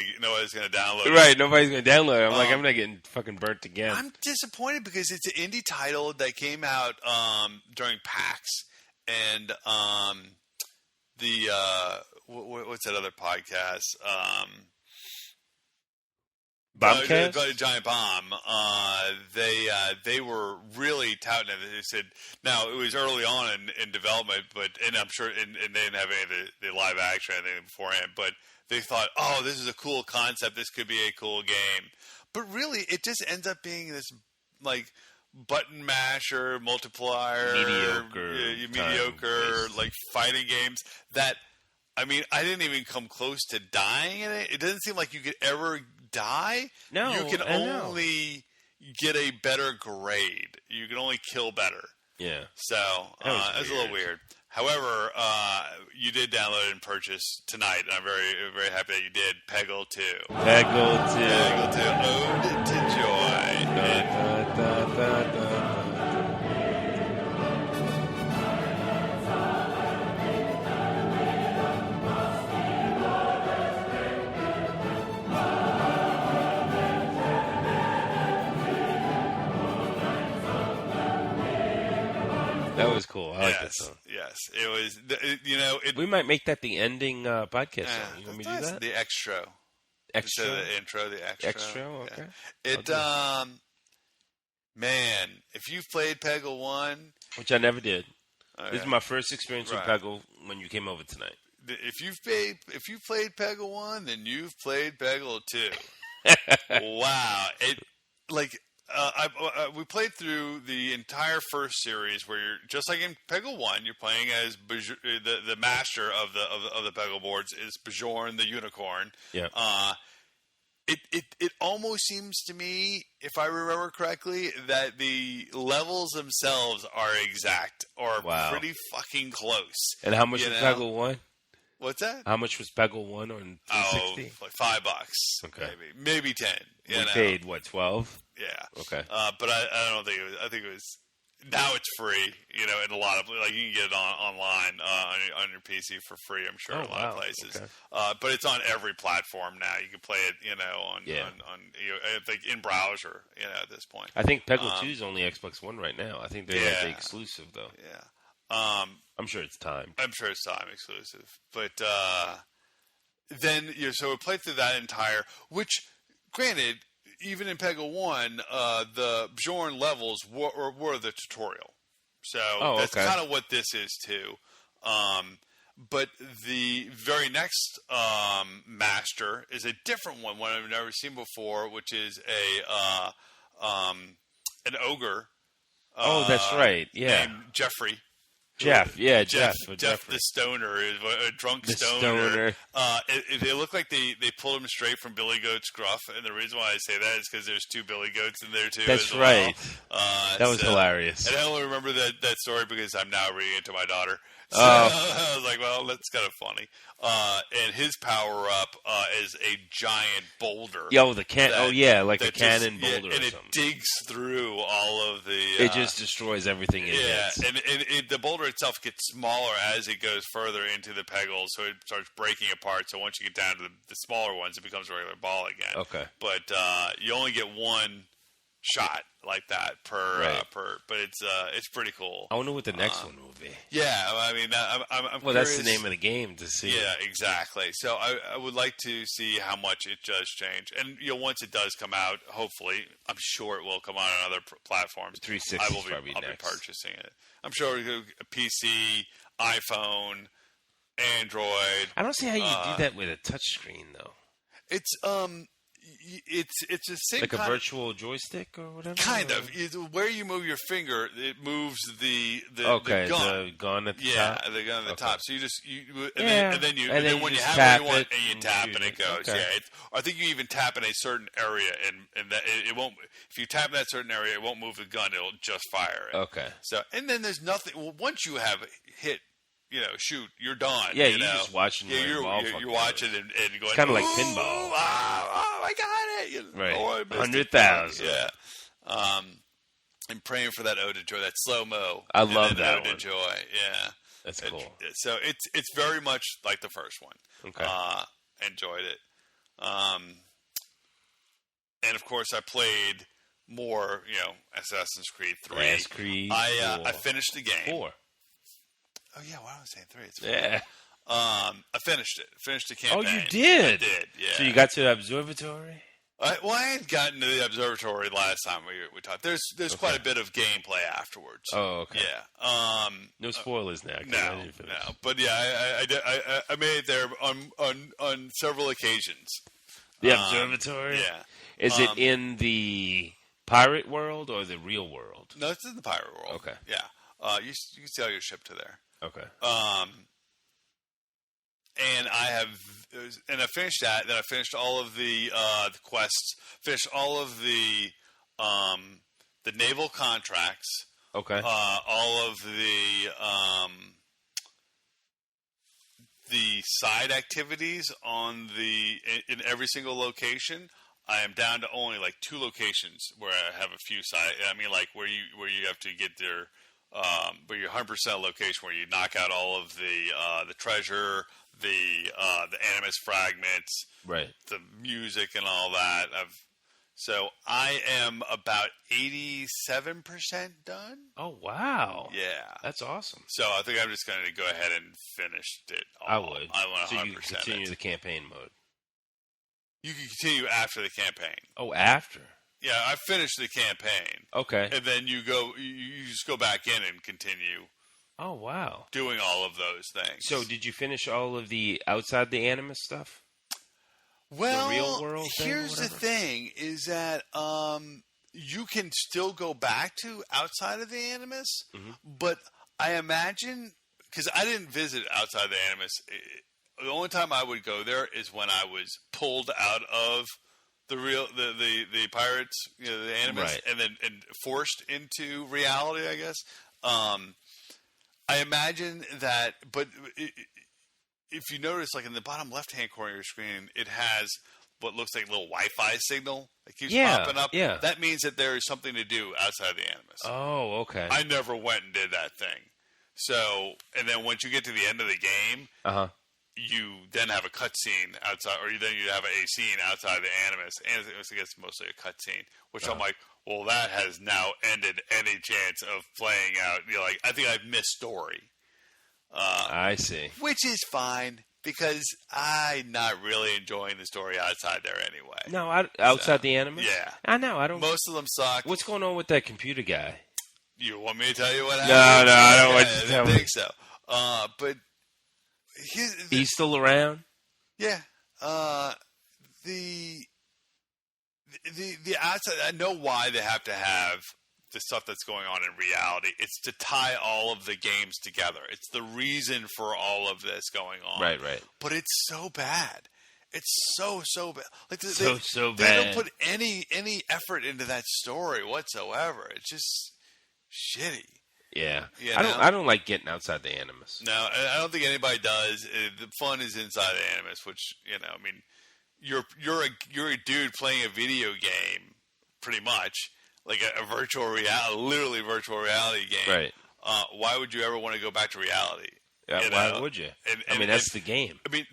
download it. Right, nobody's going to download it. I'm not getting fucking burnt again. I'm disappointed because it's an indie title that came out during PAX, and what's that other podcast? Bombcast? Giant Bomb. They were really touting it. They said, now it was early on in development, and I'm sure, and they didn't have any of the live action or anything beforehand, but they thought, this is a cool concept. This could be a cool game. But really, it just ends up being this like button masher, multiplier, mediocre, like fighting games that, I mean, I didn't even come close to dying in it. It doesn't seem like you could ever die. No, you can only get a better grade. You can only kill better. Yeah. So it was a little weird. However, you did download and purchase tonight, and I'm very, very happy that you did. Peggle 2. Peggle 2. Peggle 2. Ode to Joy. Da, da, da, da. That was cool. I like that song. Yes, it was. We might make that the ending podcast song. You want me to do that? The extra. Extra. Instead of the intro, the extra. Extra. Okay. Yeah. Man, if you've played Peggle 1, which I never did. This is my first experience with Peggle when you came over tonight. If you've played Peggle 1, then you've played Peggle 2. Wow. We played through the entire first series, where you're just like in Peggle 1, you're playing as the master of the Peggle boards is Bjorn the Unicorn. Yeah. It almost seems to me, if I remember correctly, that the levels themselves are exact or pretty fucking close. And how much was Peggle 1? What's that? How much was Peggle 1 on 360? Oh, like $5. Okay. Maybe 10. We paid what, 12? Yeah. Okay. But I don't think it was. I think it was. Now it's free. In a lot of, like, you can get it online on your PC for free. I'm sure a lot of places. Okay. But it's on every platform now. You can play it. On I think in browser. At this point. I think Peggle 2 is only Xbox One right now. I think they're like the exclusive though. Yeah. I'm sure it's time. I'm sure it's time exclusive. But then so we played through that entire, which, granted, even in Peggle 1, the Bjorn levels were the tutorial. So that's kind of what this is too. But the very next master is a different one I've never seen before, which is an ogre. That's right. Yeah. Named Jeffrey. Jeff the stoner, is a drunk stoner. They look like they pulled him straight from Billy Goat's Gruff, and the reason why I say that is because there's 2 Billy Goats in there too. That's right. That was hilarious. And I only remember that story because I'm now reading it to my daughter. So I was like, well, that's kind of funny. And his power up is a giant boulder. Like a cannon boulder. And it digs through all of the. It just destroys everything it hits. And the boulder itself gets smaller as it goes further into the Peggle, so it starts breaking apart. So once you get down to the smaller ones, it becomes a regular ball again. Okay. But you only get one shot like that per, but it's pretty cool. I wonder what the next one will be. Yeah, I mean, I'm well, curious. That's the name of the game to see. Yeah, exactly. So I would like to see how much it does change, and once it does come out, hopefully, I'm sure it will come out on other platforms. 360 I'll be purchasing it. I'm sure PC, iPhone, Android. I don't see how you do that with a touchscreen though. It's the same like a virtual joystick or whatever. Kind of. Where you move your finger, it moves the gun. The gun at the top. Yeah, the gun at the top. So you just and then when you have what you want, and you tap and it goes. Okay. Yeah, I think you even tap in a certain area, and that it won't. If you tap in that certain area, it won't move the gun. It'll just fire it. Okay. So and then there's nothing. Well, once you have hit. Shoot, you're done. Yeah, you're just watching. Yeah, you're watching and going. It's kind of like pinball. I got it. Right, 100,000. Yeah. And praying for that Ode to Joy, that slow mo. I love that Ode one. to Joy. Yeah, that's cool. So it's very much like the first one. Okay. Enjoyed it. And of course, I played more. Assassin's Creed 3. Assassin's Creed. I finished the game. 4. Oh yeah, why was I saying 3? It's 4. Yeah. I finished it. Finished the campaign. Oh, you did? I did, yeah. So you got to the observatory? I hadn't gotten to the observatory last time we talked. There's quite a bit of gameplay afterwards. Oh, okay. Yeah. No spoilers now. No. But yeah, I made it there on several occasions. The observatory? Yeah. Is it in the pirate world or the real world? No, it's in the pirate world. Okay. Yeah. You can sail your ship to there. Okay. And I finished that. Then I finished all of the quests. Finished all of the naval contracts. Okay. All of the side activities in every single location. I am down to only like 2 locations where I have a few side. I mean, like where you have to get there. Where you're 100% location where you knock out all of the treasure, the animus fragments, right, the music and all that. So I am about 87% done. Oh wow! Yeah, that's awesome. So I think I'm just going to go ahead and finish it all. I would. I want 100%. So you can continue the campaign mode. You can continue after the campaign. Oh, after. Yeah, I finished the campaign. Okay. And then you just go back in and continue. Oh, wow. Doing all of those things. So did you finish all of the outside the Animus stuff? Well, the real world thing, here's the thing, is that you can still go back to outside of the Animus, but I imagine, because I didn't visit outside the Animus, the only time I would go there is when I was pulled out of the pirates, the Animus, right, and then forced into reality, I guess. I imagine that, but if you notice, like in the bottom left-hand corner of your screen, it has what looks like a little Wi-Fi signal that keeps popping up. Yeah. That means that there is something to do outside the Animus. Oh, okay. I never went and did that thing. So, and then once you get to the end of the game, you then have a cutscene outside, or then you have a scene outside the Animus, and I guess mostly a cutscene, which I'm like, well, that has now ended any chance of playing out. I think I've missed story. I see. Which is fine, because I'm not really enjoying the story outside there anyway. No, outside the Animus? Yeah. I know, I don't... Most of them suck. What's going on with that computer guy? You want me to tell you what happened? No, I don't want you to tell me. I think so. But... He's still around? Yeah. The outside, I know why they have to have the stuff that's going on in reality. It's to tie all of the games together. It's the reason for all of this going on. Right. But it's so bad. It's so bad. Like so bad. They don't put any effort into that story whatsoever. It's just shitty. Yeah, I don't like getting outside the Animus. No, I don't think anybody does. The fun is inside the Animus, which I mean, you're a dude playing a video game, pretty much like a virtual reality, literally virtual reality game. Right. Why would you ever want to go back to reality? Why would you? That's the game. I mean,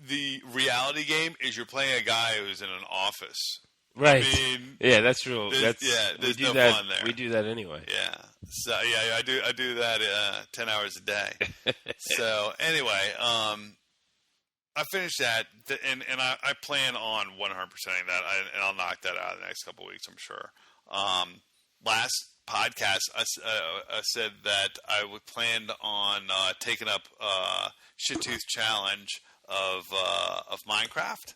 the reality game is you're playing a guy who's in an office. Right. I mean, yeah, that's real. There's no that, fun there. We do that anyway. Yeah. So I do that 10 hours a day. So anyway, I finished that, and I plan on 100%ing that, and I'll knock that out in the next couple of weeks, I'm sure. Last podcast, I said that I would plan on taking up Shittooth challenge of Minecraft.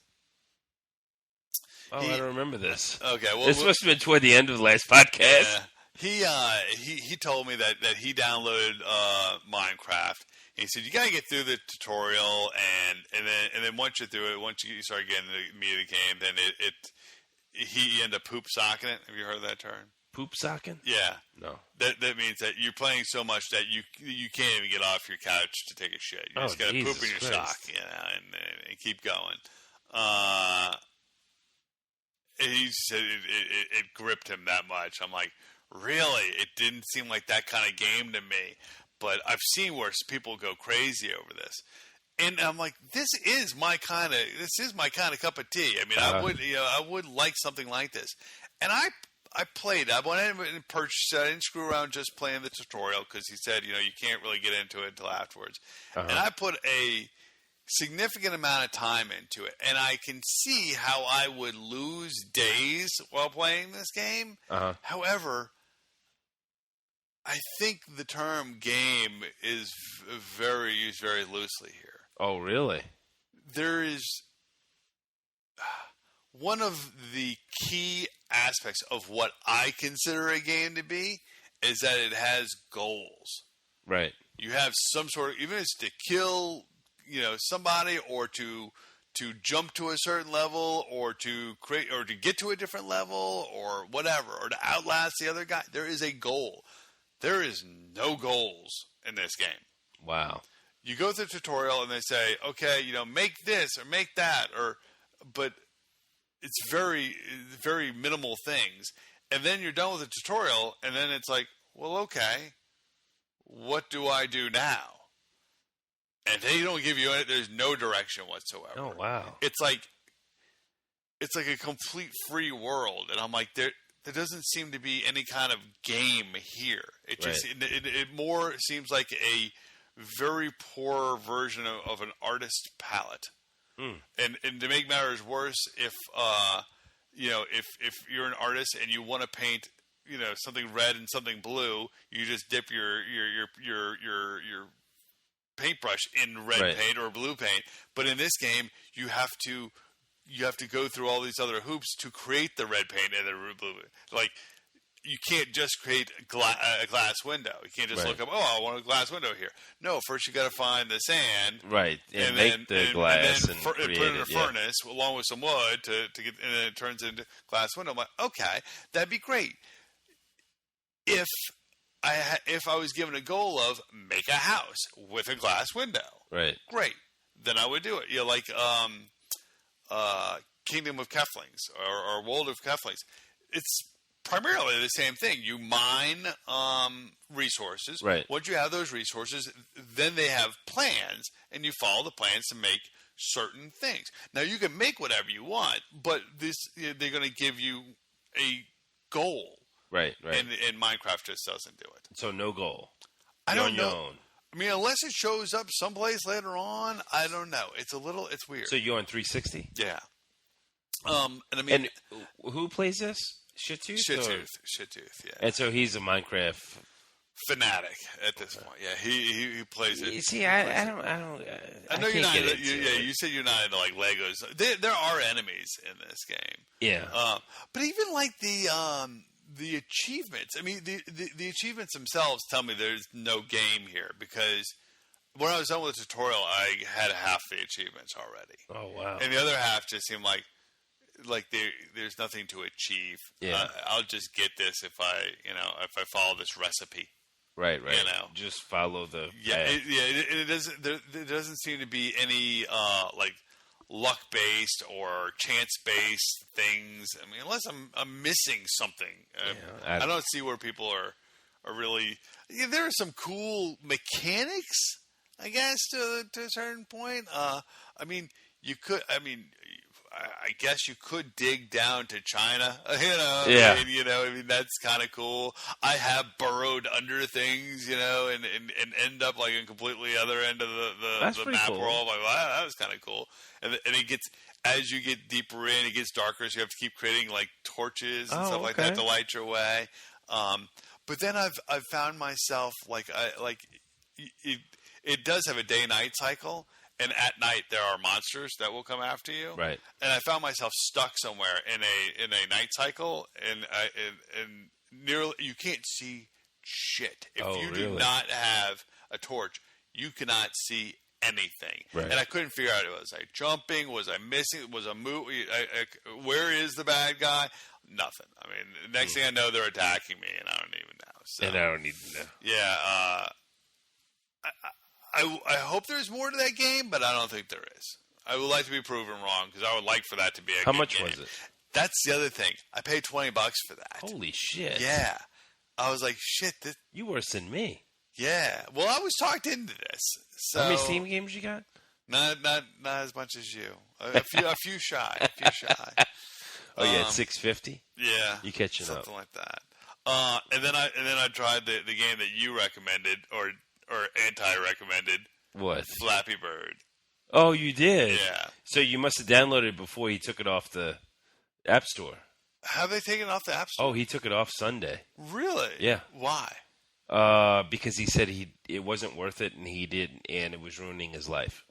Oh, I don't remember this. Okay, well, this must have been toward the end of the last podcast. He told me that he downloaded Minecraft. And he said you gotta get through the tutorial, and then once you're through it, once you start getting the meat of the game, then he ended up poop socking it. Have you heard of that term? Poop socking? Yeah. No. That means that you're playing so much that you can't even get off your couch to take a shit. You just gotta poop in your sock, and keep going. He said it gripped him that much. I'm like, really? It didn't seem like that kind of game to me. But I've seen where people go crazy over this, and I'm like, this is my kind of cup of tea. I mean, I would like something like this. And I played. I went in and purchased it. I didn't screw around just playing the tutorial because he said, you can't really get into it until afterwards. And I put a significant amount of time into it, and I can see how I would lose days while playing this game. However, I think the term game is used very loosely here. Oh, really? There is one of the key aspects of what I consider a game to be is that it has goals. Right. You have some sort of, even if it's to kill, somebody, or to jump to a certain level, or to create, or to get to a different level, or whatever, or to outlast the other guy. There is a goal. There is no goals in this game. Wow. You go through the tutorial and they say, okay, make this or make that, but it's very, very minimal things. And then you're done with the tutorial, and then it's like, well, okay, what do I do now? And they don't give you any, there's no direction whatsoever. Oh, wow. It's like a complete free world. And I'm like, there doesn't seem to be any kind of game here. It just, it more seems like a very poor version of an artist's palette. And to make matters worse, if you're an artist and you want to paint, something red and something blue, you just dip your paintbrush in red paint or blue paint. But in this game, you have to go through all these other hoops to create the red paint and the blue. Like, you can't just create a glass window. You can't just look up, I want a glass window here. No, first you got to find the sand, right, and make the glass and put it in a furnace along with some wood to get, and then it turns into glass window. I'm like, okay, that'd be great. If I was given a goal of make a house with a glass window, right, great, then I would do it. Like Kingdom of Keflings or World of Keflings. It's primarily the same thing. You mine resources. Right. Once you have those resources, then they have plans, and you follow the plans to make certain things. Now, you can make whatever you want, but they're going to give you a goal. Right. And Minecraft just doesn't do it. So no goal. I don't know. Your own. I mean, unless it shows up someplace later on, I don't know. It's weird. So you're on 360? Yeah. And I mean, and who plays this? Shit-Tooth? Shit-Tooth, yeah. And so he's a Minecraft fanatic at this point. Yeah, he plays it. You see, I know you're not. You said you're not into like Legos. There are enemies in this game. Yeah. But even like the achievements. I mean, the achievements themselves tell me there's no game here, because when I was done with the tutorial, I had half the achievements already. Oh wow! And the other half just seemed like there's nothing to achieve. Yeah. I'll just get this if I follow this recipe. Right. Just follow the path. It doesn't. There doesn't seem to be any like luck based or chance based things. I mean, unless I'm missing something. I don't see where people are really. Yeah, there are some cool mechanics, I guess, to a certain point. I mean, you could. I guess you could dig down to China, Yeah. I mean, that's kind of cool. I have burrowed under things, and end up like in completely other end of the map cool. world. Like, wow, that was kind of cool. And it gets, as you get deeper in, it gets darker, so you have to keep creating like torches and stuff like that to light your way. But then I've found myself it does have a day-night cycle. And at night there are monsters that will come after you. Right. And I found myself stuck somewhere in a night cycle, and nearly you can't see shit if you do not have a torch. You cannot see anything. Right. And I couldn't figure out, was I jumping? Was I missing? Was I moving? Where is the bad guy? Nothing. I mean, next thing I know, they're attacking me, and I don't even know. So, and I don't need to know. Yeah. I hope there's more to that game, but I don't think there is. I would like to be proven wrong, because I would like for that to be a How good much game. was it? That's the other thing. I paid $20 for that. Holy shit. Yeah. I was like, shit. You worse than me. Yeah. Well, I was talked into this. So how many Steam games you got? Not as much as you. A few shy. Oh yeah, it's $650. Yeah. You catching something up? Something like that. And then I tried the game that you recommended or anti-recommended. What? Flappy Bird. Oh, you did? Yeah. So you must have downloaded it before he took it off the App Store. Have they taken it off the App Store? Oh, he took it off Sunday. Really? Yeah. Why? Because he said it wasn't worth it, and it was ruining his life.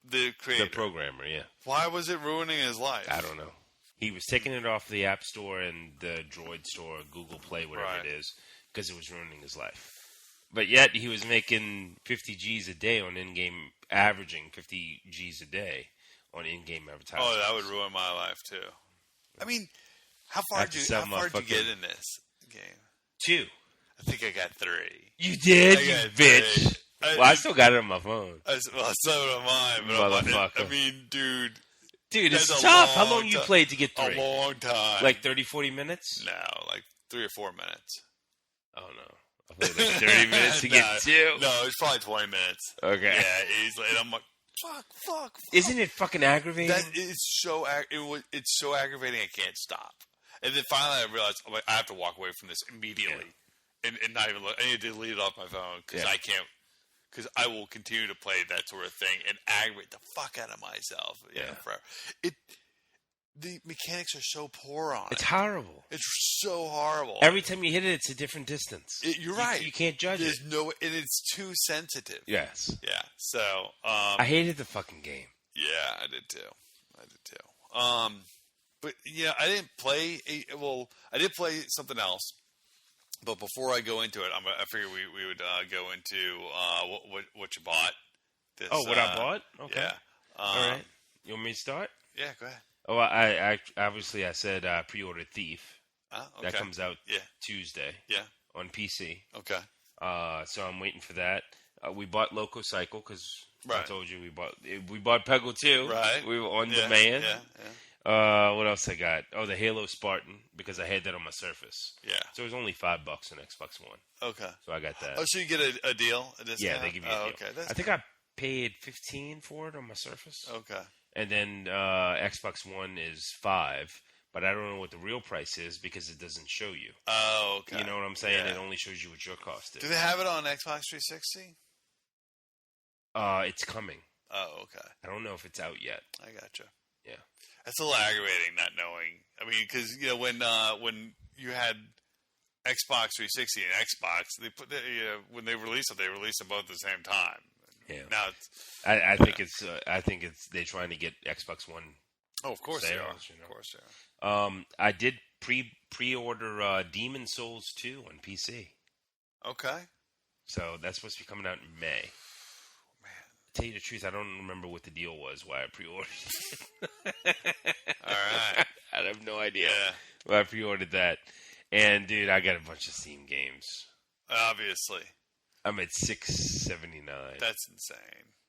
The creator, the programmer, yeah. Why was it ruining his life? I don't know. He was taking it off the App Store and the Droid Store, Google Play, whatever Right. it is, because it was ruining his life. But yet he was making 50 G's a day on in-game, averaging 50 G's a day on in-game advertising. Oh, that would ruin my life too. I mean, how far did you get in this game? 2. I think I got 3. You did, I you got bitch. 3. Well, I still got it on my phone. Well, so am I. But Motherfucker. I mean, dude, Dude, it's that's a tough. How long long you ti- played to get 3? a long time. Like 30, 40 minutes? no, like 3 or 4 minutes. Oh, no. I played like 30 minutes to get 2. No, it's probably 20 minutes. Okay. Yeah, easily. And I'm like, fuck. Isn't it fucking aggravating? That is so it's so aggravating. I can't stop. And then finally, I realized I'm like, I have to walk away from this immediately, and not even look. I need to delete it off my phone because I can't. Because I will continue to play that sort of thing and aggravate the fuck out of myself. Forever. The mechanics are so poor on it. It's horrible. It's so horrible. Every time you hit it, it's a different distance. You're right. You can't judge There's it. and it's too sensitive. Yes. Yeah. So. I hated the fucking game. Yeah, I did too. But yeah, I didn't play. I did play something else. But before I go into it, I figured we would go into what you bought. This, What I bought? Okay. Yeah. All right. You want me to start? Yeah, go ahead. Oh, I obviously I said pre-ordered Thief. Okay. That comes out Yeah. Tuesday. Yeah. On PC. Okay. So I'm waiting for that. We bought Loco Cycle because I Right. told you we bought Peggle 2. Right. We were on Yeah, demand. Yeah. What else I got? Oh, the Halo Spartan because I had that on my Surface. Yeah. So it was only $5 on Xbox One. Okay. So I got that. Oh, so you get a deal? A discount? Yeah, they give you a deal. Okay. That's I think I paid $15 for it on my Surface. Okay. And then Xbox One is $5, but I don't know what the real price is because it doesn't show you. Oh, okay. You know what I'm saying? Yeah. It only shows you what your cost is. Do they have it on Xbox 360? It's coming. Oh, okay. I don't know if it's out yet. I gotcha. Yeah. That's a little aggravating not knowing. I mean, because when you had Xbox 360 and Xbox, they put when they release them both at the same time. Yeah. Now it's I think it's they're trying to get Xbox One. of course they are. sales, you know. Of course they are. I did pre-order Demon Souls 2 on PC. Okay. So that's supposed to be coming out in May. To tell you the truth, I don't remember what the deal was, why I pre-ordered it. All right. I have no idea Yeah. why I pre-ordered that. And, dude, I got a bunch of Steam games. Obviously, I'm at $679. that's insane.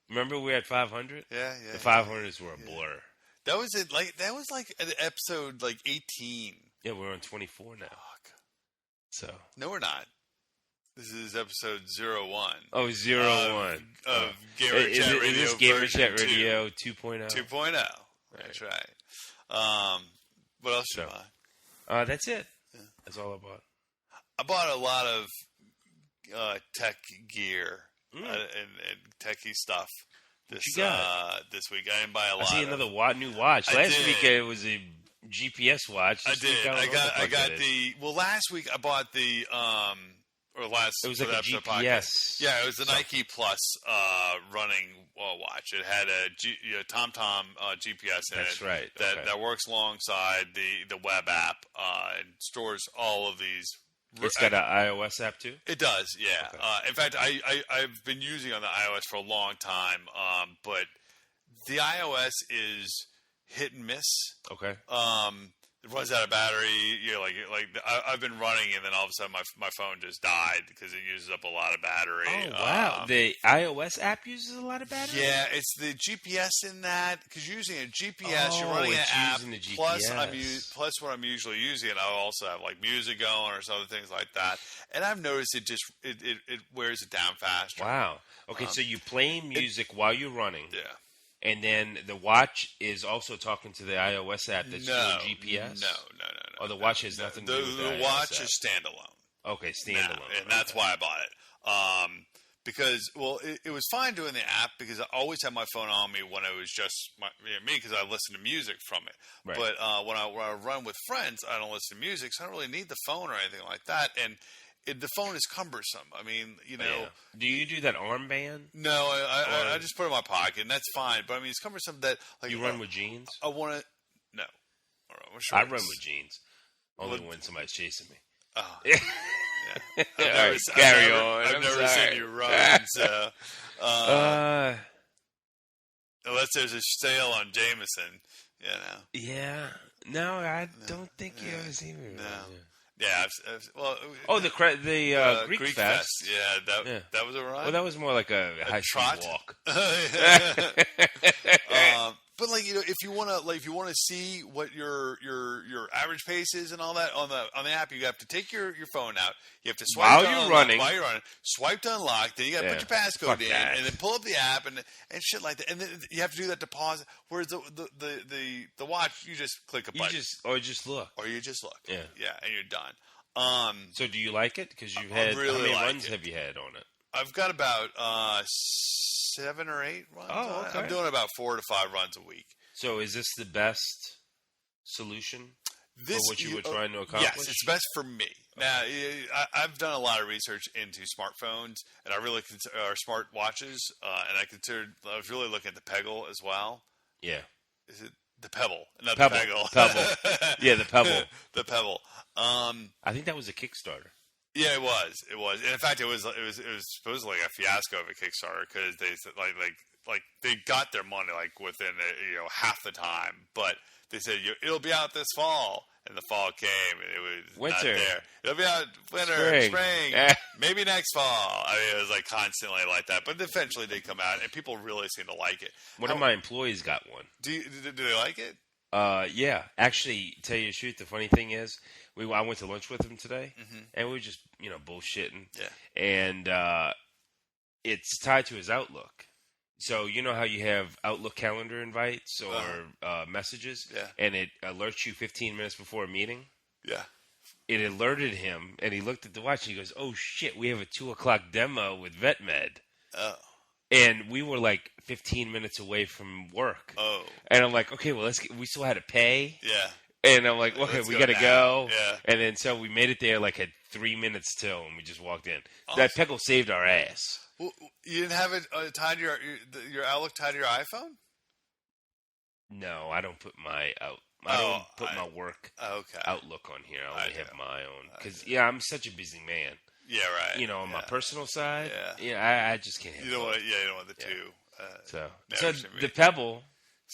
Remember we had 500? Yeah. The 500s were a blur. That was it. That was like an episode 18. Yeah, we're on 24 now. Fuck. So. No, we're not. This is episode 01. Oh, 01. Of Gamer Chat Radio. Is this Gamer version Chat Radio 2.0? 2.0. That's right. What else did you buy? That's it. Yeah. That's all I bought. I bought a lot of tech gear and techie stuff this this week. I didn't buy a lot. I see another new watch. Last week it was a GPS watch. I did. I got the. Well, last week I bought the. Or last. It was like a GPS. Podcast. Yeah, it was the Nike Plus running watch. It had a TomTom GPS in it. That's right. That works alongside the web app and stores all of these. It's got an iOS app too? It does, yeah. Okay. In fact, I've been using it on the iOS for a long time, but the iOS is hit and miss. Okay. It runs out of battery. I've been running, and then all of a sudden my phone just died because it uses up a lot of battery. Oh wow! The iOS app uses a lot of battery. Yeah, it's the GPS in that because using a GPS, you're running an app. Plus what I'm usually using, and I'll also have music going or some other things like that. And I've noticed it just it wears it down faster. Wow. Okay, so you play music while you're running. Yeah. And then the watch is also talking to the iOS app that's doing GPS? No. Oh, the watch has nothing to do with the watch is standalone. Okay, standalone. And that's why I bought it. Because, it was fine doing the app because I always had my phone on me when it was just me because I listen to music from it. Right. But when I run with friends, I don't listen to music, so I don't really need the phone or anything like that. And the phone is cumbersome. I mean, Yeah. Do you do that armband? No, I just put it in my pocket, and that's fine. But I mean, it's cumbersome that you run with jeans. I want to. No, run with I shorts. run with jeans. Only when somebody's chasing me. Oh. Yeah. Yeah. All right, carry on. I've I'm never sorry. seen you run, so unless there's a sale on Jameson, you know. Yeah. No, I don't think you ever seen me. No. run, Yeah. Well. Oh, the Greek Fest. Yeah. That was a run. Well, that was more like a high trot? speed walk. But like if you want to see what your average pace is and all that on the app, you have to take your phone out. You have to swipe While to you're unlock, running. While you're running, swipe to unlock. Then you got to put your passcode Fuck in, that. and then pull up the app and shit like that. And then you have to do that to pause. Whereas the watch, you just click a You button, just look. or you just look. Yeah. and you're done. So do you like it? Because you've I had really how many like runs it. have you had on it? I've got about 7 or 8 runs. Oh, on it. okay. I'm doing about 4 to 5 runs a week. So is this the best solution for what you were trying to accomplish? Yes, it's best for me. Now, I've done a lot of research into smartphones, and I really consider smart watches, and I was really looking at the Peggle as well. Yeah. Is it the Pebble? Not Pebble. the Peggle. Pebble. Yeah, the Pebble. The Pebble. I think that was a Kickstarter. Yeah, it was. And in fact, it was supposedly like a fiasco of a Kickstarter because they said like they got their money like within half the time, but they said it'll be out this fall, and the fall came and it was Winter. not there. It'll be out winter, spring, maybe next fall. I mean, it was like constantly like that, but eventually they come out, and people really seem to like it. One of my employees got one. Do they like it? Yeah. Actually, tell you the truth, the funny thing is, I went to lunch with him today, and we were just bullshitting. Yeah. And it's tied to his Outlook. So you know how you have Outlook calendar invites or messages, and it alerts you 15 minutes before a meeting. Yeah. It alerted him, and he looked at the watch, and he goes, "Oh shit, we have a 2:00 demo with VetMed." Oh. And we were like 15 minutes away from work. Oh. And I'm like, okay, well, we still had to pay. Yeah. And I'm like, okay, Let's we go got to now. go. Yeah. And then so we made it there like at 3 minutes till, and we just walked in. Awesome. That Peggle saved our ass. Well, you didn't have it tied to your Outlook tied to your iPhone? No, I don't put my my work Outlook on here. I only have my own because I'm such a busy man. Yeah, right. On my personal side, Yeah. I just can't have You don't both. want you don't want the two. So the Pebble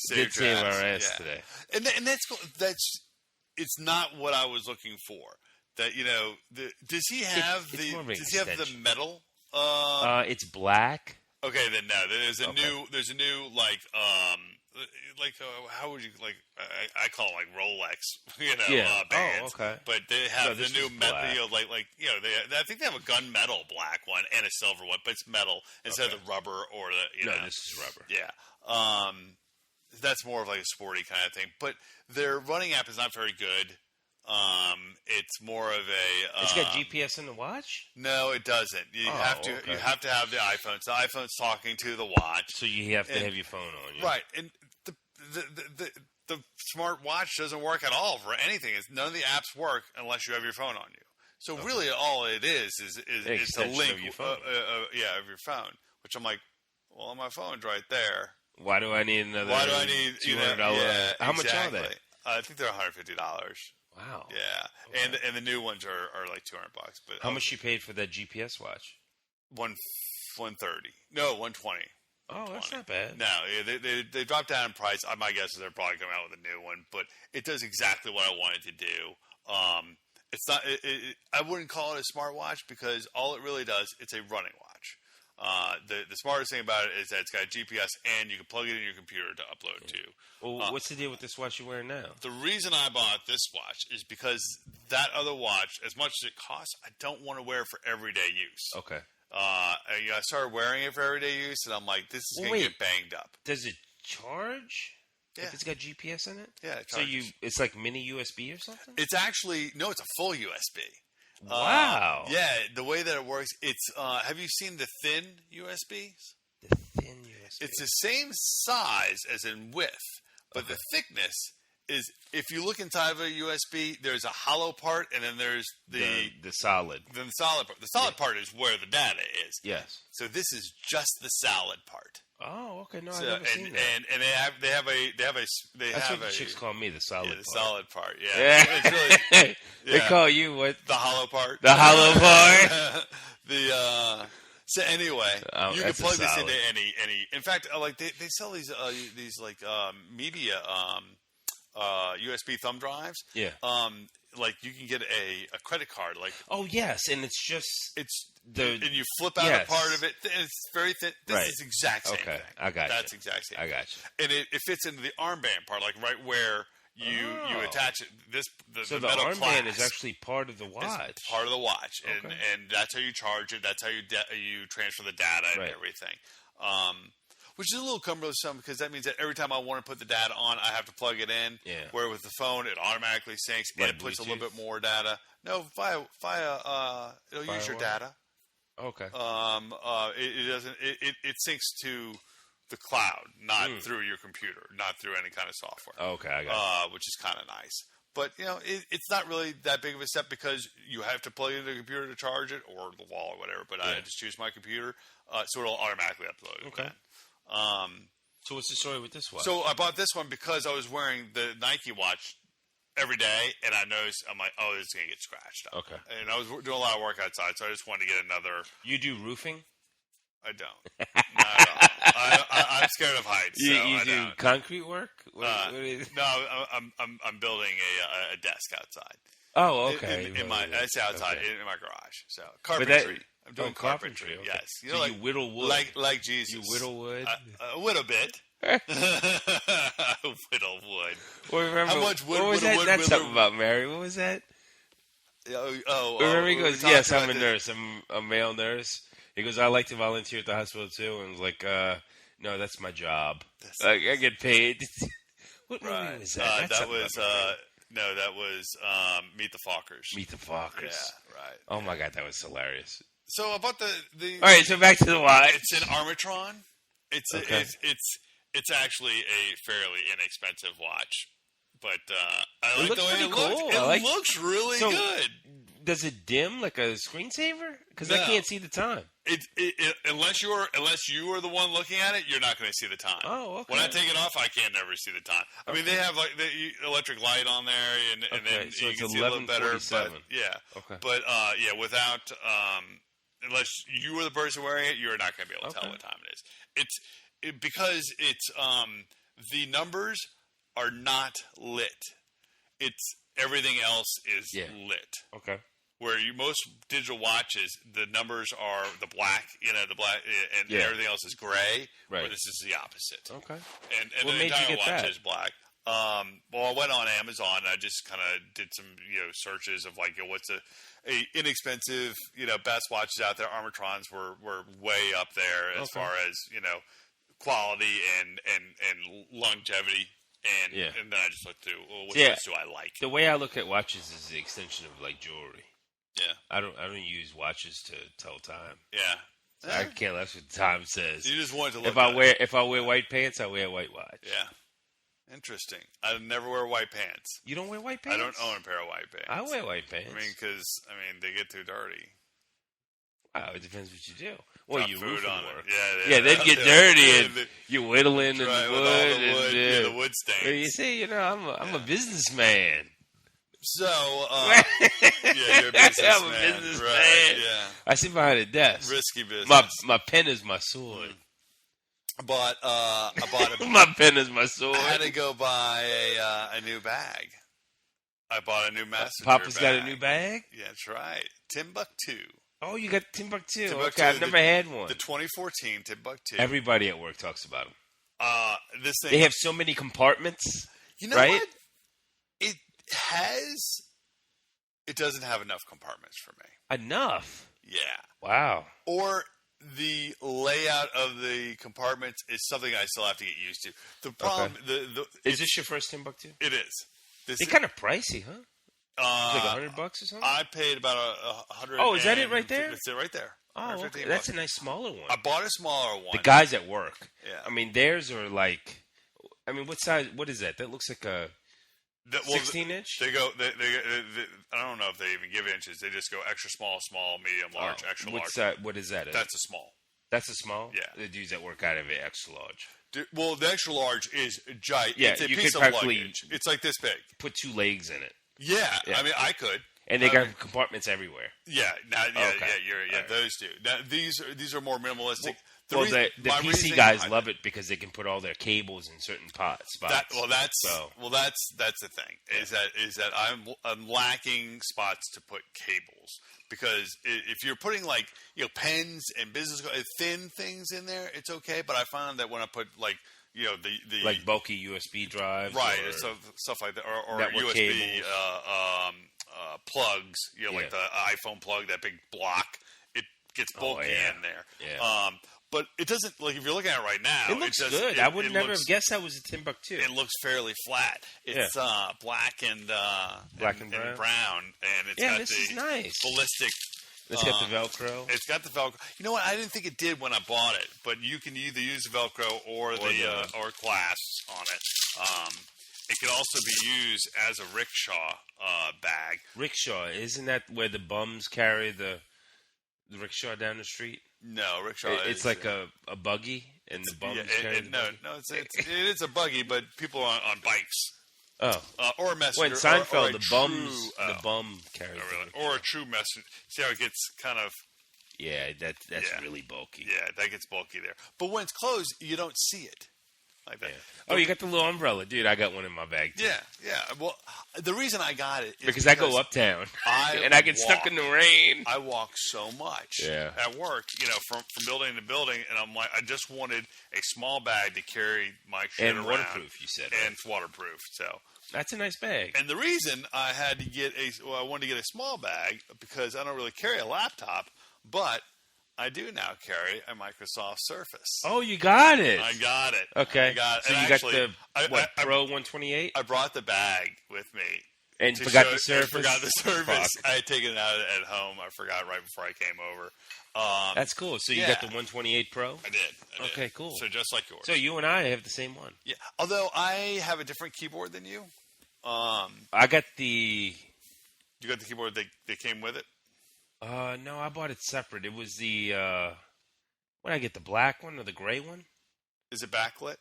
did Saved your save our ass. ass today. And that's cool. It's not what I was looking for. That does he have it's more of an does he have the extension. metal? It's black. Okay, then no. There's a new how would you I call them like Rolex, bands. Oh, okay. But they have the this new is metal, black. I think they have a gunmetal black one and a silver one, but it's metal instead of the rubber or the No, this is rubber. Yeah. That's more of like a sporty kind of thing. But their running app is not very good. It's more of a. It's got GPS in the watch. No, it doesn't. You have to. Okay. You have to have the iPhone. So the iPhone's talking to the watch. So you have to have your phone on. Yeah. Right, and the smart watch doesn't work at all for anything. None of the apps work unless you have your phone on you. So really, all it is it's a link of your phone. of your phone. Which I'm like, well, my phone's right there. Why do I need another? Why do I need $200? Yeah, How much are exactly. they? I think they're $150. Wow. Yeah, Okay. and the new ones are like $200. But How much you paid for that GPS watch? 130. No, 120. Oh, that's not bad. No, they dropped down in price. My guess is they're probably coming out with a new one, but it does exactly what I wanted to do. It's not. I wouldn't call it a smartwatch because all it really does, it's a running watch. The smartest thing about it is that it's got GPS and you can plug it in your computer to upload to. Well, what's the deal with this watch you're wearing now? The reason I bought this watch is because that other watch, as much as it costs, I don't want to wear for everyday use. Okay. I started wearing it for everyday use, and I'm like, this is going to get banged up. Does it charge? Yeah. If it's got GPS in it? Yeah, it So charges. it's like mini USB or something? It's actually, no, it's a full USB. Wow. Yeah, the way that it works, it's, have you seen the thin USBs? The thin USB. It's the same size as in width, but the thickness is if you look inside of a USB, there's a hollow part, and then there's the solid. then the solid part. The solid part is where the data is. Yes. So this is just the solid part. Oh, okay. No, So, I've never seen that. and they have That's what the chicks call me, the solid the part. solid part. Yeah, Yeah. It's really, They yeah. call you what? the hollow part. The hollow part. So anyway, Oh, you can that's a plug this solid. into any. In fact, like they sell these like media USB thumb drives. Yeah. Like you can get a credit card. Like Oh yes, and it's just it's the. and you flip out yes. a part of it. And it's very thin. This Right. is the exact same Okay, thing. I got That's you. exact same. I got you. And it fits into the armband part, like right where you Oh. attach it. So the metal armband is clasp actually part of the watch. is part of the watch, and Okay. and that's how you charge it. That's how you transfer the data and Right. everything. Which is a little cumbersome because that means that every time I want to put the data on, I have to plug it in. Yeah. Where with the phone, it automatically syncs and Like it puts a little Bluetooth? bit more data. No, via it'll use your Firewire? data. Okay. It doesn't. It syncs to the cloud, not through your computer, not through any kind of software. Okay, I got Which is kind of nice. But it's not really that big of a step because you have to plug it into the computer to charge it, or the wall, or whatever. But I Yeah. just choose my computer, so it'll automatically upload it. Okay. Then. So what's the story with this watch? So I bought this one because I was wearing the Nike watch every day, and I noticed I'm like, oh, it's gonna get scratched up. Okay. And I was doing a lot of work outside, so I just wanted to get another. You do roofing? I don't. Not at all. I'm scared of heights. You, so you I do don't. concrete work? What is... No, I'm building a desk outside. Oh, okay. In my I say outside Okay. in my garage. So But carpentry. I'm doing carpentry. carpentry. Okay. Yes. You So know, you whittle wood? like Jesus. You whittle wood? A whittle bit. Whittle wood. Well, remember, How much wood what was would a that? wood That's whittler- something about Mary. What was that? Remember Remember he goes, yes, I'm a nurse. I'm a male nurse. He goes, I like to volunteer at the hospital too. And I was like, no, that's my job. Like, I get paid. What movie Right. was that? That's That something was about Mary. no, that was Meet the Fockers. Meet the Fockers. Yeah, right. Oh my god, that was hilarious. So about the All right, so back to the watch. it's an Armatron. It's Okay. it's actually a fairly inexpensive watch, but I like looks the way pretty it looks. cool. It I like- looks really So- good. Does it dim like a screensaver? Because I No. can't see the time. Unless you are the one looking at it, you're not going to see the time. Oh, okay. When I take it off, I can't never see the time. I mean, they have like the electric light on there, and Okay, then so you it's can see a little better. But 11:47. yeah, Okay. but without unless you were the person wearing it, you're not going to be able to tell Okay. what time it is. Because it's the numbers are not lit. It's everything else is Yeah. lit. Okay. Where most digital watches, the numbers are the black, the black, and Yeah. everything else is gray. Right. Where this is the opposite, Okay. and What the made you entire get watch that? is black. Well, I went on Amazon. And I just kind of did some, searches of like, what's a inexpensive, best watches out there. Armatrons were way up there as Okay. far as quality and longevity. And Yeah. and then I just looked through, well, which Yeah. ones do I like? The way I look at watches is the extension of like jewelry. Yeah, I don't use watches to tell time. yeah. I can't. That's what time says. You just wanted to look. If I at it. wear white pants, I wear a white watch. Yeah. Interesting. I never wear white pants. You don't wear white pants? I don't own a pair of white pants. I wear white pants. I mean, because they get too dirty. Wow, it depends what you do. Well, Got you food roofing on work. it. Yeah, Yeah, they'd get dirty and you're whittling right, and with wood. all the wood, and, the wood stains. well, you see, I'm a businessman. So, yeah, you're a businessman. I'm a businessman. Right, yeah. I sit behind a desk. Risky business. My pen is my sword. But I bought a. My pen is my sword. I had to go buy a new bag. I bought a new messenger Papa's bag. got a new bag? Yeah, that's right. Timbuktu. Oh, you got Timbuktu. Timbuktu, Okay, I've never had one. The 2014 Timbuktu. Everybody at work talks about them. This thing. They have so many compartments. You know right? what? It doesn't have enough compartments for me. Enough. Yeah. Wow. Or the layout of the compartments is something I still have to get used to. The problem, Is this your first Timbuktu? it is. This They're kind of pricey, huh? It's like $100 or something. I paid about $100. Oh, is that it right there? That's it right there. Oh, okay. $115. That's a nice smaller one. I bought a smaller one. The guys at work. Yeah. I mean, theirs are like. I mean, what size? What is that? That looks like a. Well, 16-inch? They go. I don't know if they even give inches. They just go extra small, small, medium, large, extra large. What's that? What is that? That's a small. That's a small? Yeah. The dudes that work out of it, extra large. Well, the extra large is giant. Yeah, it's a you piece could of practically luggage. It's like this big. Put 2 legs in it. Yeah, Yeah. I mean, I could. And they got compartments everywhere. Yeah, Okay. yeah, those two. Now, these are more minimalistic. The PC guys love it because they can put all their cables in certain spots. That's the thing is that I'm lacking spots to put cables, because if you're putting like pens and thin things in there, it's okay. But I found that when I put like the like bulky USB drives, right, or stuff like that, or USB plugs, like the iPhone plug, that big block, it gets bulky in there. Yeah. But it doesn't, like, if you're looking at it right now, it looks good. I would never have guessed that was a Timbuktu. It looks fairly flat. It's black and brown, and it's got this the is nice. ballistic. It's got the Velcro. It's got the Velcro. You know what? I didn't think it did when I bought it, but you can either use the Velcro or clasps on it. It can also be used as a rickshaw bag. Rickshaw, isn't that where the bums carry the rickshaw down the street? No, rickshaw. It's like a buggy, and the bums carry the buggy. No, it is a buggy, but people are on bikes. Oh, or a messenger. Well, in Seinfeld, or the bum carries. Or a true messenger. See how it gets kind of. Yeah, that's really bulky. Yeah, that gets bulky there. But when it's closed, you don't see it like that. Yeah. Oh, you got the little umbrella, dude. I got one in my bag too. Yeah. Well, the reason I got it is because I go uptown and I get stuck in the rain. I walk so much at work, from building to building, and I'm like, I just wanted a small bag to carry my shit around. And waterproof, you said. And waterproof, so. That's a nice bag. And the reason I had to get I wanted to get a small bag, because I don't really carry a laptop, but I do now carry a Microsoft Surface. Oh, you got it. I got it. Okay. I got it. So and you actually, got the Pro 128? I brought the bag with me. And forgot the Surface? Forgot the Surface. I had taken it out at home. I forgot right before I came over. That's cool. So you got the 128 Pro? I did. Okay, cool. So just like yours. So you and I have the same one. Yeah. Although I have a different keyboard than you. I got the... You got the keyboard that came with it? No, I bought it separate. It was the... what did I get, the black one or the gray one? Is it backlit?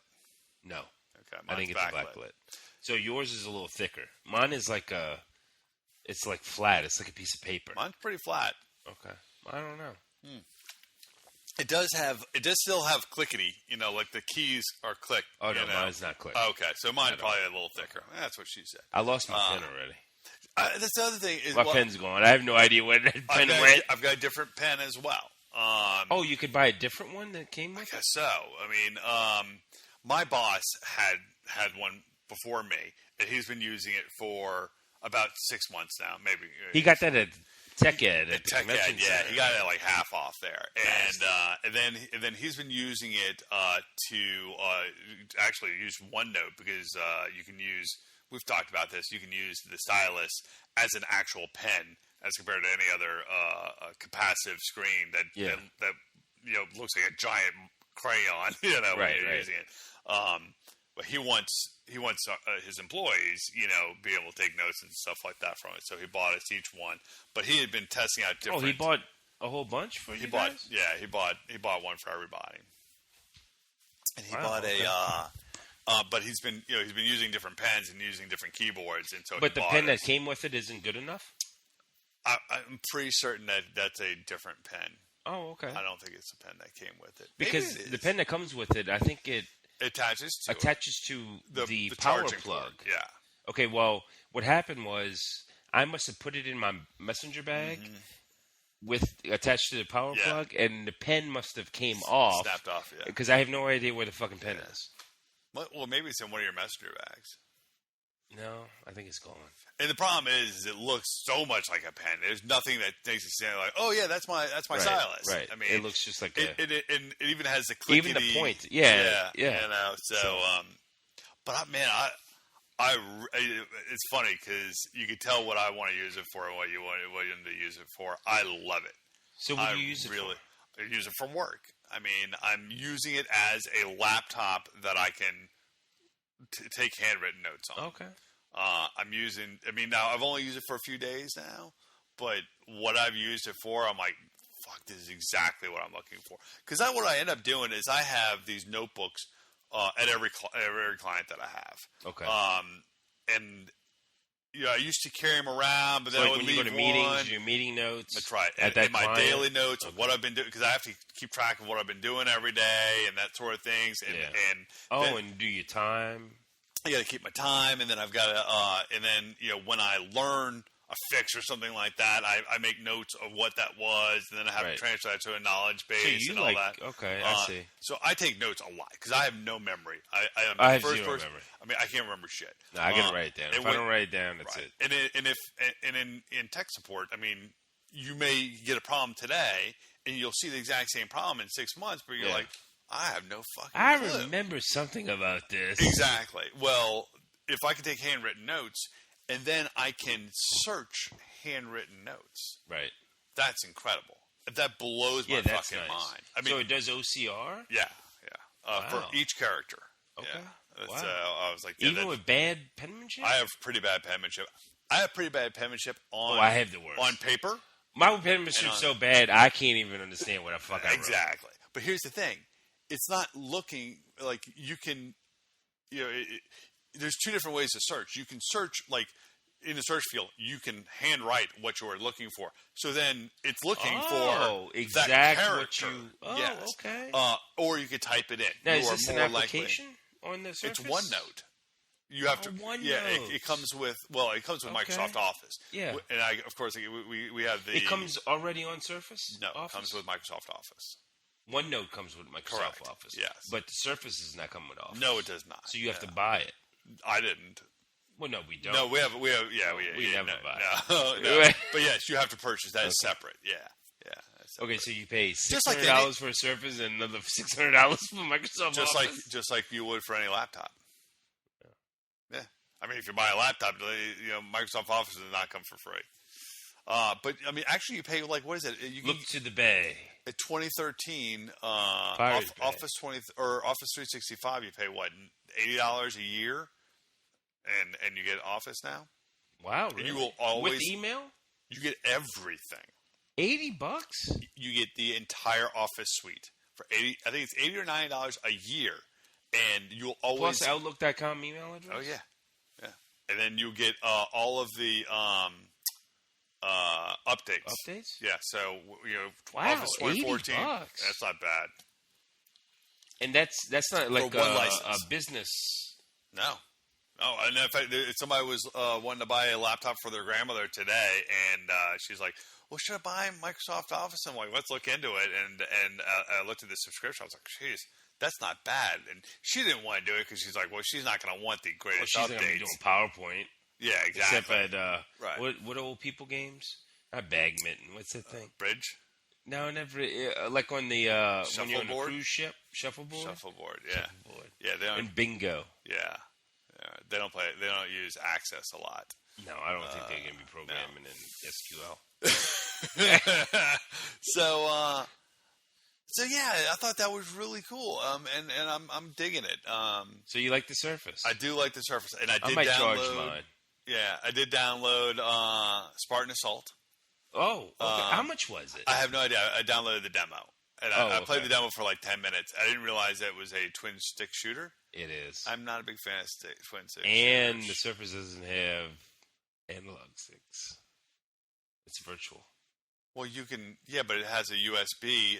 No. Okay, I think it's backlit. So yours is a little thicker. Mine is like it's like flat. It's like a piece of paper. Mine's pretty flat. Okay. I don't know. It does still have clickety, like the keys are click. Oh, no, mine's not click. Okay, so mine's probably a little thicker. That's what she said. I lost my pen already. That's the other thing. My pen's gone. I have no idea where that pen went. I've got a different pen as well. Oh, you could buy a different one that came with it? I guess so. I mean, my boss had one before me, and he's been using it for about 6 months now, maybe. He got that at Tech Ed. Tech Ed, yeah. He got it like half off there. And then he's been using it to actually use OneNote, because you can use, we've talked about this, you can use the stylus as an actual pen as compared to any other capacitive screen that looks like a giant crayon, when you're using it. But he wants his employees, be able to take notes and stuff like that from it. So he bought us each one. But he had been testing out different. Oh, he bought a whole bunch for you guys? Yeah, he bought one for everybody. And he bought but he's been using different pens and using different keyboards, and so. But the pen that came with it isn't good enough? I'm pretty certain that that's a different pen. Oh, okay. I don't think it's a pen that came with it. Because the pen that comes with it, I think it attaches to the power plug. Cord. Yeah. Okay, well, what happened was I must have put it in my messenger bag with attached to the power plug, and the pen must have came off. Snapped off, yeah. Because I have no idea where the fucking pen is. Well, maybe it's in one of your messenger bags. No, I think it's gone. And the problem is it looks so much like a pen. There's nothing that makes it sound like, oh yeah, that's my stylus. Right. I mean, it looks just like it even has the clickety. Even the point. Yeah. But man, it's funny because you can tell what I want to use it for and what you want to use it for. I love it. So what do you use it for? I use it for work. I mean, I'm using it as a laptop that I can take handwritten notes on. Okay. I'm using. I mean, now I've only used it for a few days now, but what I've used it for, I'm like, fuck, this is exactly what I'm looking for. Because what I end up doing is I have these notebooks at every client that I have. Okay. And I used to carry them around, but then So I would when leave you go to one. meetings, your meeting notes. That's right. At that and my client? daily notes of what I've been doing, because I have to keep track of what I've been doing every day and that sort of things. And, and do your time. I got to keep my time, and then I've got to, and then when I learn a fix or something like that, I make notes of what that was, and then I have to transfer that to a knowledge base so and all that. Okay, I see. So I take notes a lot because I have no memory. I have zero memory. I mean, I can't remember shit. No, I can write it down. If I don't write it down, that's it. And in tech support, I mean, you may get a problem today, and you'll see the exact same problem in 6 months, but you're like, I have no fucking clue. I remember something about this. Exactly. Well, if I can take handwritten notes, and then I can search handwritten notes. Right. That's incredible. That blows my fucking mind. I mean, so it does OCR? Yeah. For each character. Okay. Yeah. Wow. I was like, even with bad penmanship? I have pretty bad penmanship. I have pretty bad penmanship on. I have the worst. On paper. My penmanship's so bad, I can't even understand what the fuck I wrote. Exactly. But here's the thing. It's not looking like you can, there's two different ways to search. You can search, like, in the search field, you can handwrite what you're looking for. So then it's looking for exactly that character. Okay. Or you could type it in. Now, is this an application on the Surface? It's OneNote. You have to. OneNote. Yeah, it comes with. Well, it comes with Microsoft Office. Yeah. And of course, we have the. It comes already on Surface. No, Office? It comes with Microsoft Office. OneNote comes with Microsoft Office. Yes. But the Surface does not come with Office. No, it does not. So you have to buy it. I didn't. Well, no, we don't. No, we never buy it. No. But yes, you have to purchase that. It's separate. Yeah. Okay, so you pay $600 for a Surface and another $600 for Microsoft Office? Just like you would for any laptop. Yeah. I mean, if you buy a laptop, Microsoft Office does not come for free. But I mean, actually, you pay like, what is it? Look to the Bay. At 2013, Office 20 or Office 365, you pay what, $80 a year, and you get Office now. Wow, really? And you will always with email. You get everything. $80? You get the entire Office suite for $80. I think it's $80 or $90 a year, and you'll always plus Outlook.com email address. Oh yeah. And then you get all of the updates. Updates? Yeah. So Office 2014. $80. That's not bad. And that's not like a business. No. Oh, and in fact, somebody was wanting to buy a laptop for their grandmother today, and she's like, "Well, should I buy Microsoft Office?" I'm like, "Let's look into it." And I looked at the subscription. I was like, "Jeez, that's not bad." And she didn't want to do it because she's like, "Well, she's not going to want the greatest updates." She's going to be doing PowerPoint. Yeah, exactly. Except at what old people games? Not Badminton. What's that thing? Bridge. No, never. Like on the when you're on a cruise ship, shuffleboard. Shuffleboard, yeah. Shuffleboard. Yeah, they don't. And bingo. Yeah. They don't play. They don't use Access a lot. No, I don't think they're going to be programming in SQL. So yeah, I thought that was really cool. And I'm digging it. So you like the Surface? I do like the Surface, and I might download. Charge mine. Yeah, I did download Spartan Assault. Oh, okay. How much was it? I have no idea. I downloaded the demo, and I played the demo for like 10 minutes. I didn't realize that it was a twin stick shooter. It is. I'm not a big fan of twin stick. And the Surface doesn't have analog sticks. It's virtual. Well, you can, but it has a USB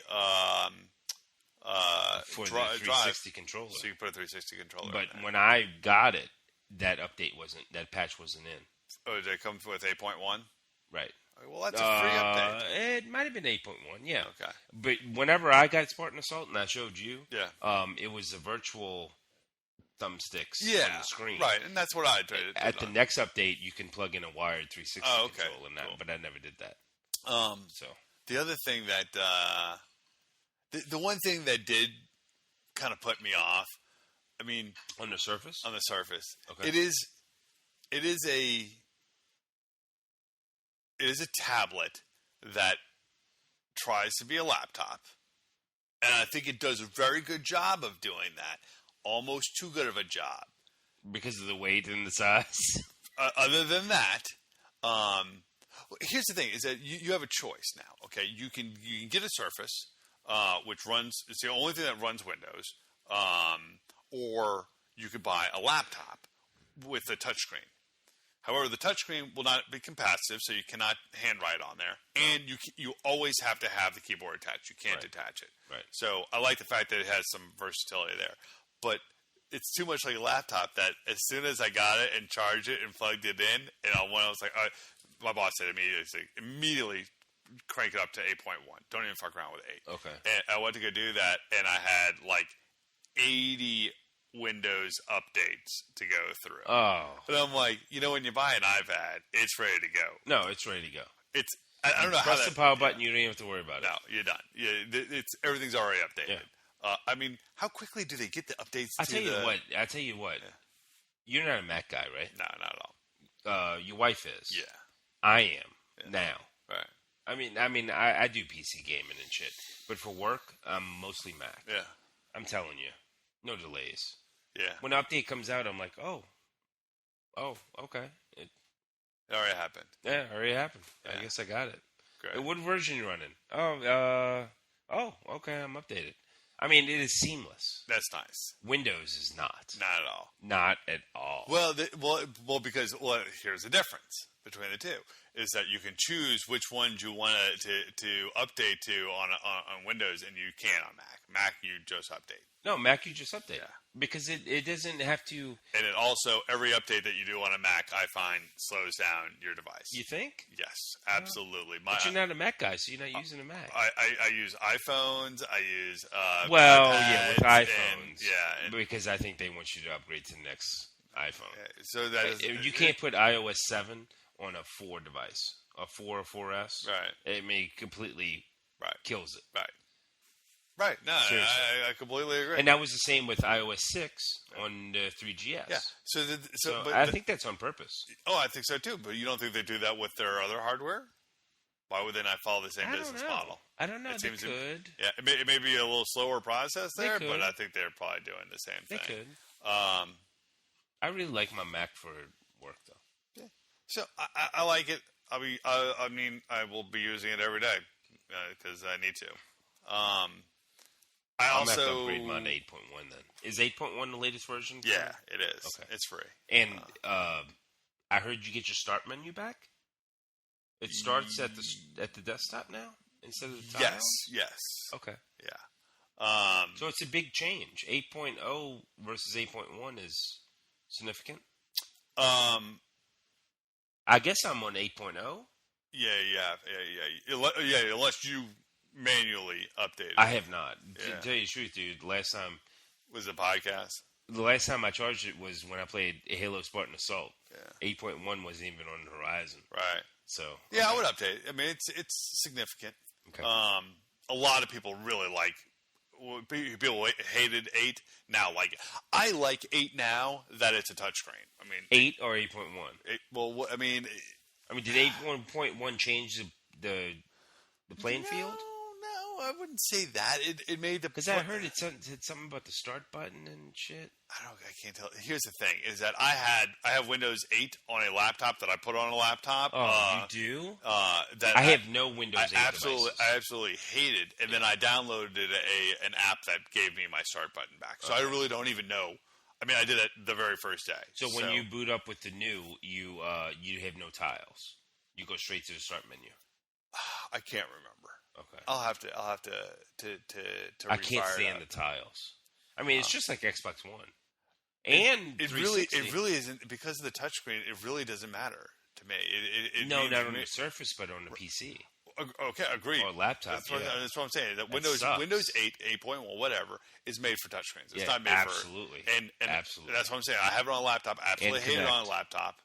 for the 360 controller. So you put a 360 controller. But when I got it, that patch wasn't in. Oh, did it come with 8.1? Right. Well, that's a free update. It might have been 8.1, yeah. Okay. But whenever I got Spartan Assault and I showed you, it was a virtual thumbsticks on the screen. Right, and that's what I did. At the next update, you can plug in a wired 360 controller, cool. But I never did that. So the other thing that the one thing that did kind of put me off, I mean, on the Surface, okay. It is a tablet that tries to be a laptop, and I think it does a very good job of doing that. Almost too good of a job because of the weight and the size. other than that, here's the thing: is that you have a choice now. Okay, you can get a Surface, which runs. It's the only thing that runs Windows, or you could buy a laptop with a touchscreen. However, the touchscreen will not be capacitive, so you cannot handwrite on there, and you always have to have the keyboard attached. You can't detach it. Right. So I like the fact that it has some versatility there, but it's too much like a laptop that as soon as I got it and charged it and plugged it in, and when I was like, my boss said immediately crank it up to 8.1. Don't even fuck around with 8. Okay. And I went to go do that, and I had like 80 Windows updates to go through. Oh. And I'm like, when you buy an iPad, it's ready to go. No, it's ready to go. I don't know how press the power button. You don't even have to worry about it. No, you're done. Everything's already updated. Yeah. How quickly do they get the updates? I'll tell you what. Yeah. You're not a Mac guy, right? No, not at all. Your wife is. Yeah. I am now. Right. I do PC gaming and shit, but for work, I'm mostly Mac. Yeah. I'm telling you, no delays. Yeah. When an update comes out, I'm like, oh, okay. It already happened. Yeah, already happened. Yeah. I guess I got it. Great. What version you running? Okay, I'm updated. It is seamless. That's nice. Windows is not. Not at all. Not at all. Well, because here's the difference between the two is that you can choose which ones you want to update to on Windows, and you can on Mac. Mac, you just update. No, Mac, you just update. Yeah. Because it doesn't have to. And it also, every update that you do on a Mac, I find slows down your device. You think? Yes, absolutely. But you're not a Mac guy, so you're not using a Mac. I use iPhones. I use with iPhones. And because I think they want you to upgrade to the next iPhone. So that is, you can't put iOS 7 on a 4 device, a 4 or 4S. Right. It completely kills it. Right. No, Seriously. I completely agree. And that was the same with iOS 6 on the 3GS. Yeah. So I think that's on purpose. Oh, I think so too. But you don't think they do that with their other hardware? Why would they not follow the same business model? I don't know. They could. Yeah, it may be a little slower process there, They but could. I think they're probably doing the same thing. They could. I really like my Mac for work, though. Yeah. So I like it. I will be using it every day because I need to. I'll have to upgrade mine to 8.1 then. Is 8.1 the latest version? Yeah, it is. Okay. It's free. And I heard you get your start menu back. It starts at the desktop now instead of the tile? Yes. Okay. Yeah. So it's a big change. 8.0 versus 8.1 is significant. I guess I'm on 8.0. Yeah. Unless you manually updated. I have not. Yeah. To tell you the truth, dude, last time was a podcast. The last time I charged it was when I played Halo Spartan Assault. Yeah. 8.1 wasn't even on the horizon. Right. So yeah, I would update. It's significant. Okay. A lot of people really like. People hated 8. Now like it. I like 8 now that it's a touchscreen. 8 or 8.1. Did 8.1 change the playing field? No, I wouldn't say that. It made the because I heard it said something about the start button and shit. I can't tell. Here's the thing: is that I have Windows 8 on a laptop that I put on a laptop. Oh, you do? That I have no Windows 8 devices. I absolutely hated, and then I downloaded an app that gave me my start button back. So I really don't even know. I did it the very first day. So when you boot up with the new, you have no tiles. You go straight to the start menu. I can't remember. Okay. I'll have to I can't stand the tiles. It's just like Xbox One. And it really isn't because of the touchscreen. It really doesn't matter to me. Not on the Surface, but on the PC. Okay, agreed. Or laptop. That's what I'm saying. That Windows 8, 8.1, whatever, is made for touchscreens. It's not made absolutely. for and absolutely. That's what I'm saying. I have it on a laptop. Absolutely hate it on a laptop.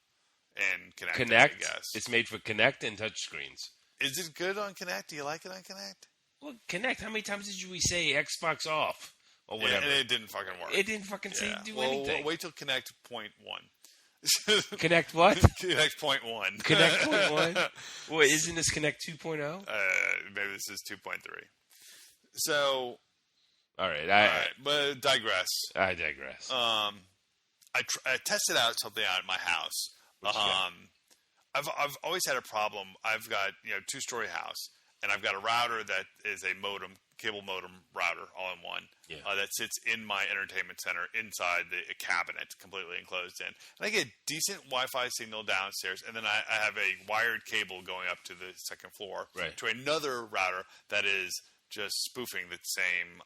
And Kinect, I guess. It's made for Kinect and touchscreens. Is it good on Kinect? Do you like it on Kinect? Well, Kinect. How many times did we say Xbox off or whatever? And it didn't fucking work. It didn't fucking do anything. Wait till Kinect .1. Kinect what? Kinect .1. Kinect .1. Well, isn't this Kinect 2.0? Maybe this is 2.3. So. All right. But digress. I digress. I tested out something out at my house What you got? I've always had a problem. I've got 2-story house, and I've got a router that is a cable modem router, all in one. Yeah. That sits in my entertainment center inside a cabinet, completely enclosed in. And I get decent Wi-Fi signal downstairs, and then I have a wired cable going up to the second floor to another router that is just spoofing the same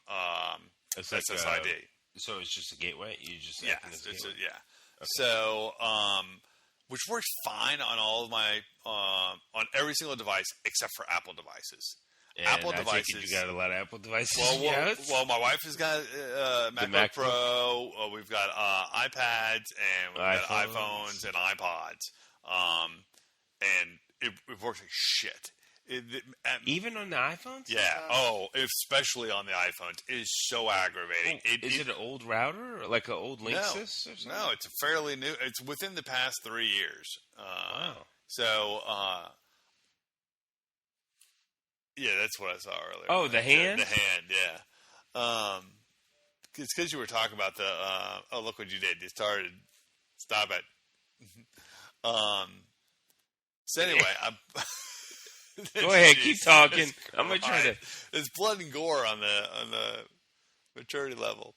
It's like, SSID. So it's just a gateway. You just Yeah, Okay. So, which works fine on all of my on every single device except for Apple devices. And Apple I take devices. it you got a lot of Apple devices. Well, my wife has got MacBook Pro. We've got iPads, and we've got iPhones and iPods. And it works like shit. Even on the iPhones? Yeah. Oh, especially on the iPhones. It is so aggravating. Is it an old router, or like an old Linksys or something? No, it's a fairly new. It's within the past 3 years. Wow. So, yeah, that's what I saw earlier. Oh, the hand? The hand, yeah. It's because you were talking about the. Oh, look what you did. You started. Stop it. So anyway, Go ahead, keep talking. I'm gonna try to. There's blood and gore on the maturity level.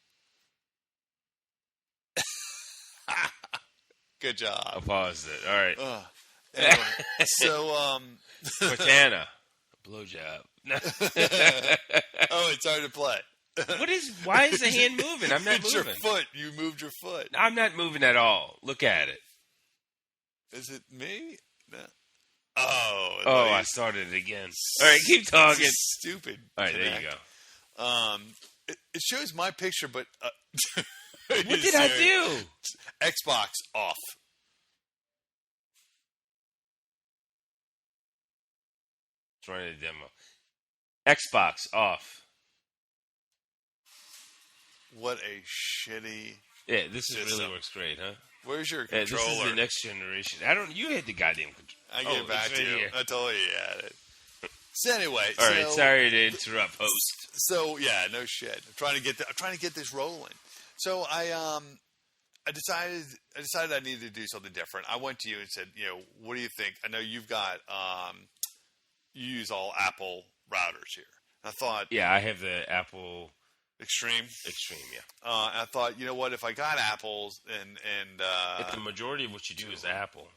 Good job. I paused it. All right. Anyway, so Cortana, blowjob. Oh, it's hard to play. Why is the hand moving? I'm not it's moving. Your foot. You moved your foot. I'm not moving at all. Look at it. Is it me? No. Oh, I started it again. All right, keep talking. Stupid. All right, there you go. It shows my picture, but what did I do? Xbox off. Trying a demo. Xbox off. What a shitty. Yeah, this really works great, huh? Where's your controller? This is the next generation. You had the goddamn controller. I gave it back to you. I told you you had it. So anyway, all right. Sorry to interrupt, host. So yeah, no shit. I'm trying to get this rolling. So I decided I needed to do something different. I went to you and said, what do you think? I know you've got you use all Apple routers here. And I thought, yeah, I have the Apple Extreme, yeah. I thought, you know what? If I got Apples and if the majority of what you do is Apple,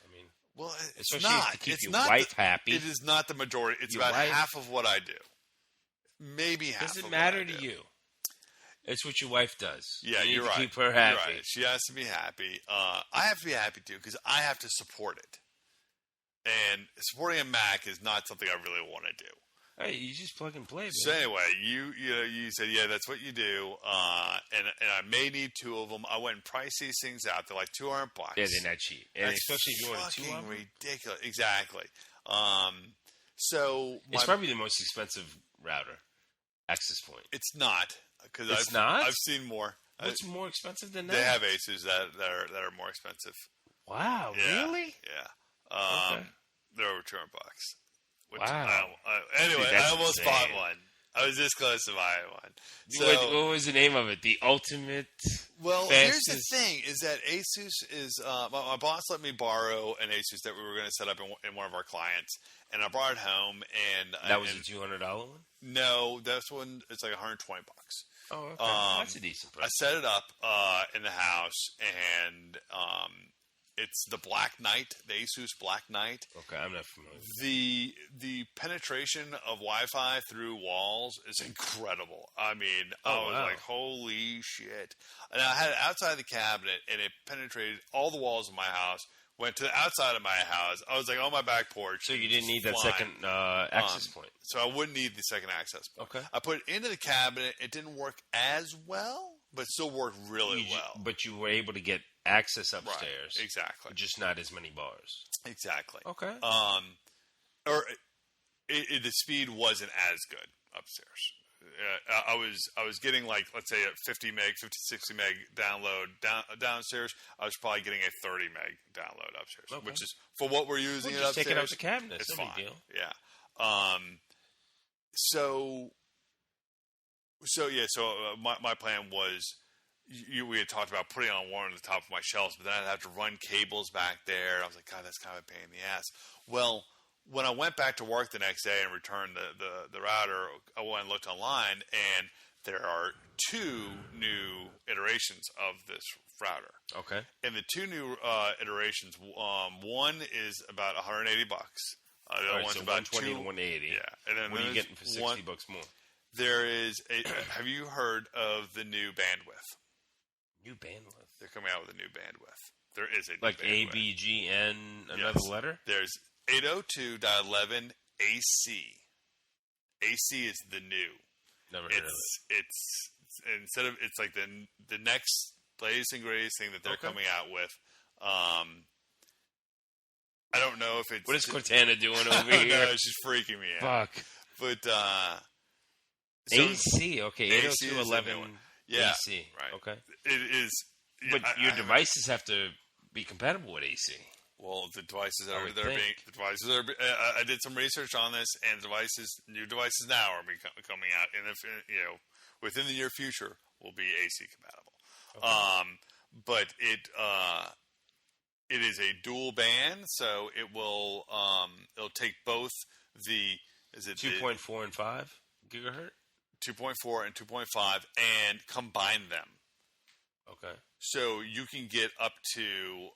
I mean, well, it's especially not. to keep it's your not wife happy. It is not the majority. It's about half of what I do. Maybe half. Does it matter to you? It's what your wife does. Yeah, you're right. Keep her happy. You're right. She has to be happy. I have to be happy too because I have to support it. And supporting a Mac is not something I really want to do. Hey, you just plug and play. Man. So anyway, you said, yeah, that's what you do. And I may need 2 of them. I went and priced these things out. They're like $200. Yeah, they're not cheap, and especially if you want 2 of them. Ridiculous. Exactly. So it's probably the most expensive router. Access Point. It's not because I've seen more. What's more expensive than that? They have Asus that are more expensive. Wow, really? Yeah. Okay. They're over $200. Wow. Anyway, I almost bought one. I was this close to buying one. So, what was the name of it? The Ultimate. Well, here's the thing: is that Asus is my boss let me borrow an Asus that we were going to set up in one of our clients, and I brought it home. And that was a $200 one. No, that's one. It's like $120. Oh, okay. That's a decent price. I set it up in the house, and it's the Black Knight, the Asus Black Knight. Okay, I'm not familiar with the penetration of Wi-Fi through walls is incredible. I mean, I was like, holy shit. And I had it outside the cabinet, and it penetrated all the walls of my house, went to the outside of my house. I was like on my back porch. So you didn't need that second access point. So I wouldn't need the second access point. Okay. I put it into the cabinet. It didn't work as well, but still worked really well. But you were able to get access upstairs. Right, exactly. Just not as many bars. Exactly. Okay. The speed wasn't as good upstairs. I was getting like, let's say a 50 meg, 50, 60 meg download downstairs. I was probably getting a 30 meg download upstairs, which is for what we're using it upstairs. Just take it out the cabinet. It's no fine. Big deal. Yeah. So my plan was, we had talked about putting on one on the top of my shelves, but then I'd have to run cables back there. I was like, God, that's kind of a pain in the ass. Well, when I went back to work the next day and returned the router, I went and looked online, and there are 2 new iterations of this router. Okay. And the 2 new iterations, one is about $180. The other All right, one's so about 120 $2. to 180. Yeah. And then What are you there's getting for $60 more? There is have you heard of the new bandwidth? New bandwidth. They're coming out with a new bandwidth. There is a new Like bandwidth. ABGN, another letter? There's 802.11 AC. AC is the new. Never heard of it. It's instead of it's like the next latest and greatest thing that they're coming out with. I don't know if it's What is Cortana doing over here? No, she's freaking me out. Fuck. But AC, okay, AC is the new 802.11 one. Yeah, AC. right. Okay. It is. But your devices have to be compatible with AC. Well, the devices I did some research on this, and new devices now are coming out, and if within the near future will be AC compatible. Okay. But it is a dual band, so it will it'll take both the 2.4 and 5 gigahertz, 2.4 and 2.5, and combine them. Okay. So you can get up to,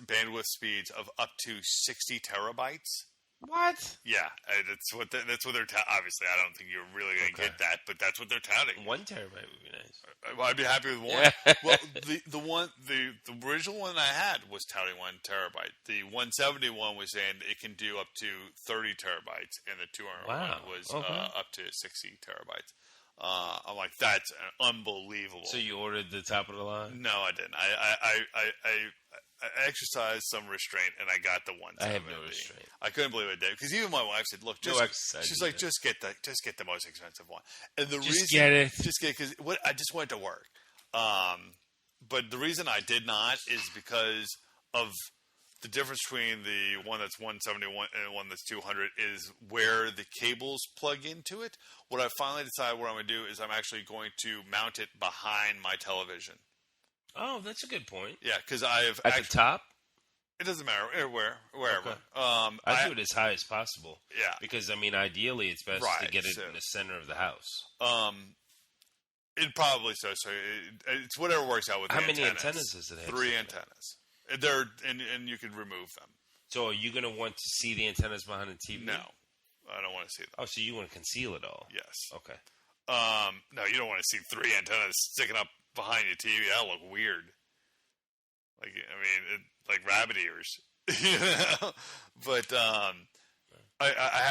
bandwidth speeds of up to 60 terabytes. What? Yeah, that's what they're. Obviously, I don't think you're really going to get that, but that's what they're touting. 1 terabyte would be nice. I'd be happy with 1. Yeah. Well, the original one I had was touting 1 terabyte. The 171 was saying it can do up to 30 terabytes, and the 201 was up to 60 terabytes. I'm like, that's unbelievable. So you ordered the top of the line? No, I didn't. I exercised some restraint, and I got the 170. I have no restraint. I couldn't believe it, Dave, because even my wife said, "Look, she's like, just get the most expensive one." And the reason, get it, because I just wanted to work. But the reason I did not is because of the difference between the one that's 171 and the one that's 200 is where the cables plug into it. What I finally decided what I'm going to do is I'm actually going to mount it behind my television. Oh, that's a good point. Yeah, because I have the top. It doesn't matter wherever. Okay. I do it as high as possible. Yeah, because ideally, it's best to get it in the center of the house. It probably so. So it's whatever works out with. How many antennas does it have? 3 antennas. They're and you can remove them. So are you going to want to see the antennas behind the TV? No, I don't want to see them. Oh, so you want to conceal it all? Yes. Okay. No, you don't want to see 3 antennas sticking up behind your TV. That'll look weird. Like rabbit ears. But I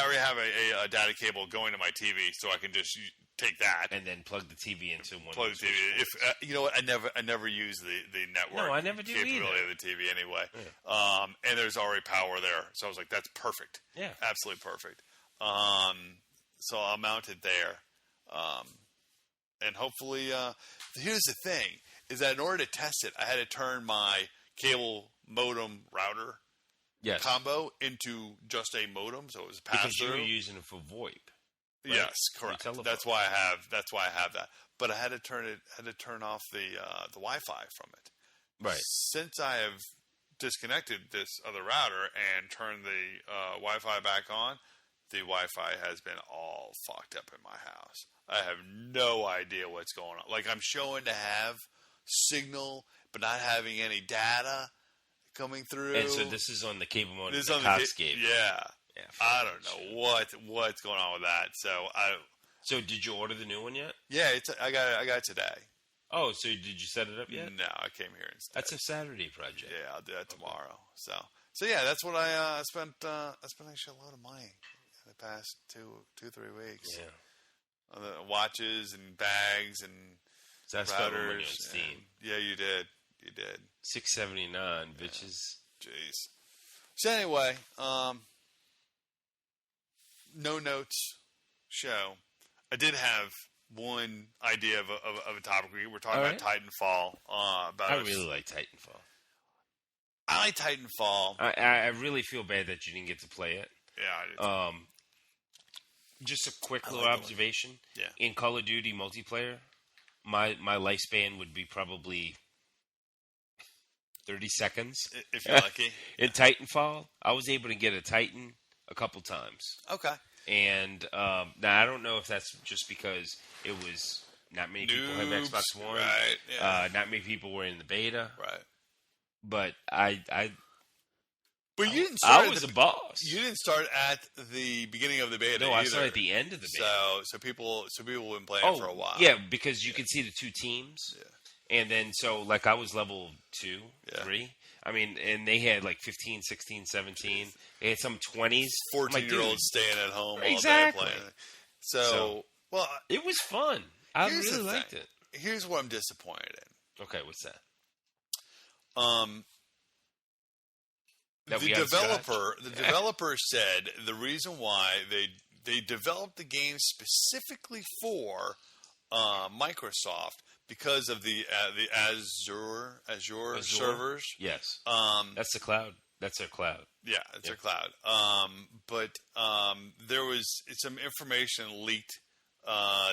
already have a data cable going to my TV, so I can just take that and then plug the TV into one. Plug the TV. If you know what, I never use the network. No, I never do capability either. of the TV anyway. Yeah. And there's already power there, so I was like, that's perfect. Yeah, absolutely perfect. So I'll mount it there, and hopefully, here's the thing: is that in order to test it, I had to turn my cable modem router combo into just a modem, so it was pass through. Because you were using it for VoIP. Right? Yes, correct. That's why I have that. But I had to turn off the Wi-Fi from it. Right. Since I have disconnected this other router and turned the Wi-Fi back on, the Wi-Fi has been all fucked up in my house. I have no idea what's going on. Like, I'm showing to have signal, but not having any data coming through. And so this is on the cable modem. This is on Coxscape. Yeah. I don't know what's going on with that. So did you order the new one yet? Yeah, I got it today. Oh, so did you set it up yet? No, I came here instead. That's a Saturday project. Yeah, I'll do that tomorrow. So yeah, that's what I spent. I spent actually a lot of money in the past 2-3 weeks. Yeah, on the watches and bags and so I spent money on Steam. Yeah, you did. $6.79, bitches. Jeez. So anyway, no notes show. I did have one idea of a topic. We were talking about Titanfall. I really like Titanfall. I like Titanfall. I really feel bad that you didn't get to play it. Yeah, I did. Just a quick little observation. Yeah. In Call of Duty multiplayer, my lifespan would be probably 30 seconds. If you're lucky. In Titanfall, I was able to get a Titan a couple times. Okay. And now I don't know if that's just because it was not many people have Xbox One. Right. Yeah. Not many people were in the beta. Right. But But you didn't start. I was a boss. You didn't start at the beginning of the beta. No, either. I started at the end of the beta. So people have been playing for a while. Yeah, because you can see the two teams. Yeah. And then, so, like, I was level 2, 3. I mean, and they had, like, 15, 16, 17. They had some 20s. 14-year-olds staying at home exactly. all day playing. So, well... It was fun. I really liked it. Here's what I'm disappointed in. Okay, what's that? The developer said the reason why they developed the game specifically for Microsoft because of the Azure servers. Yes. That's the cloud. That's their cloud. Yeah, it's their cloud. But there was some information leaked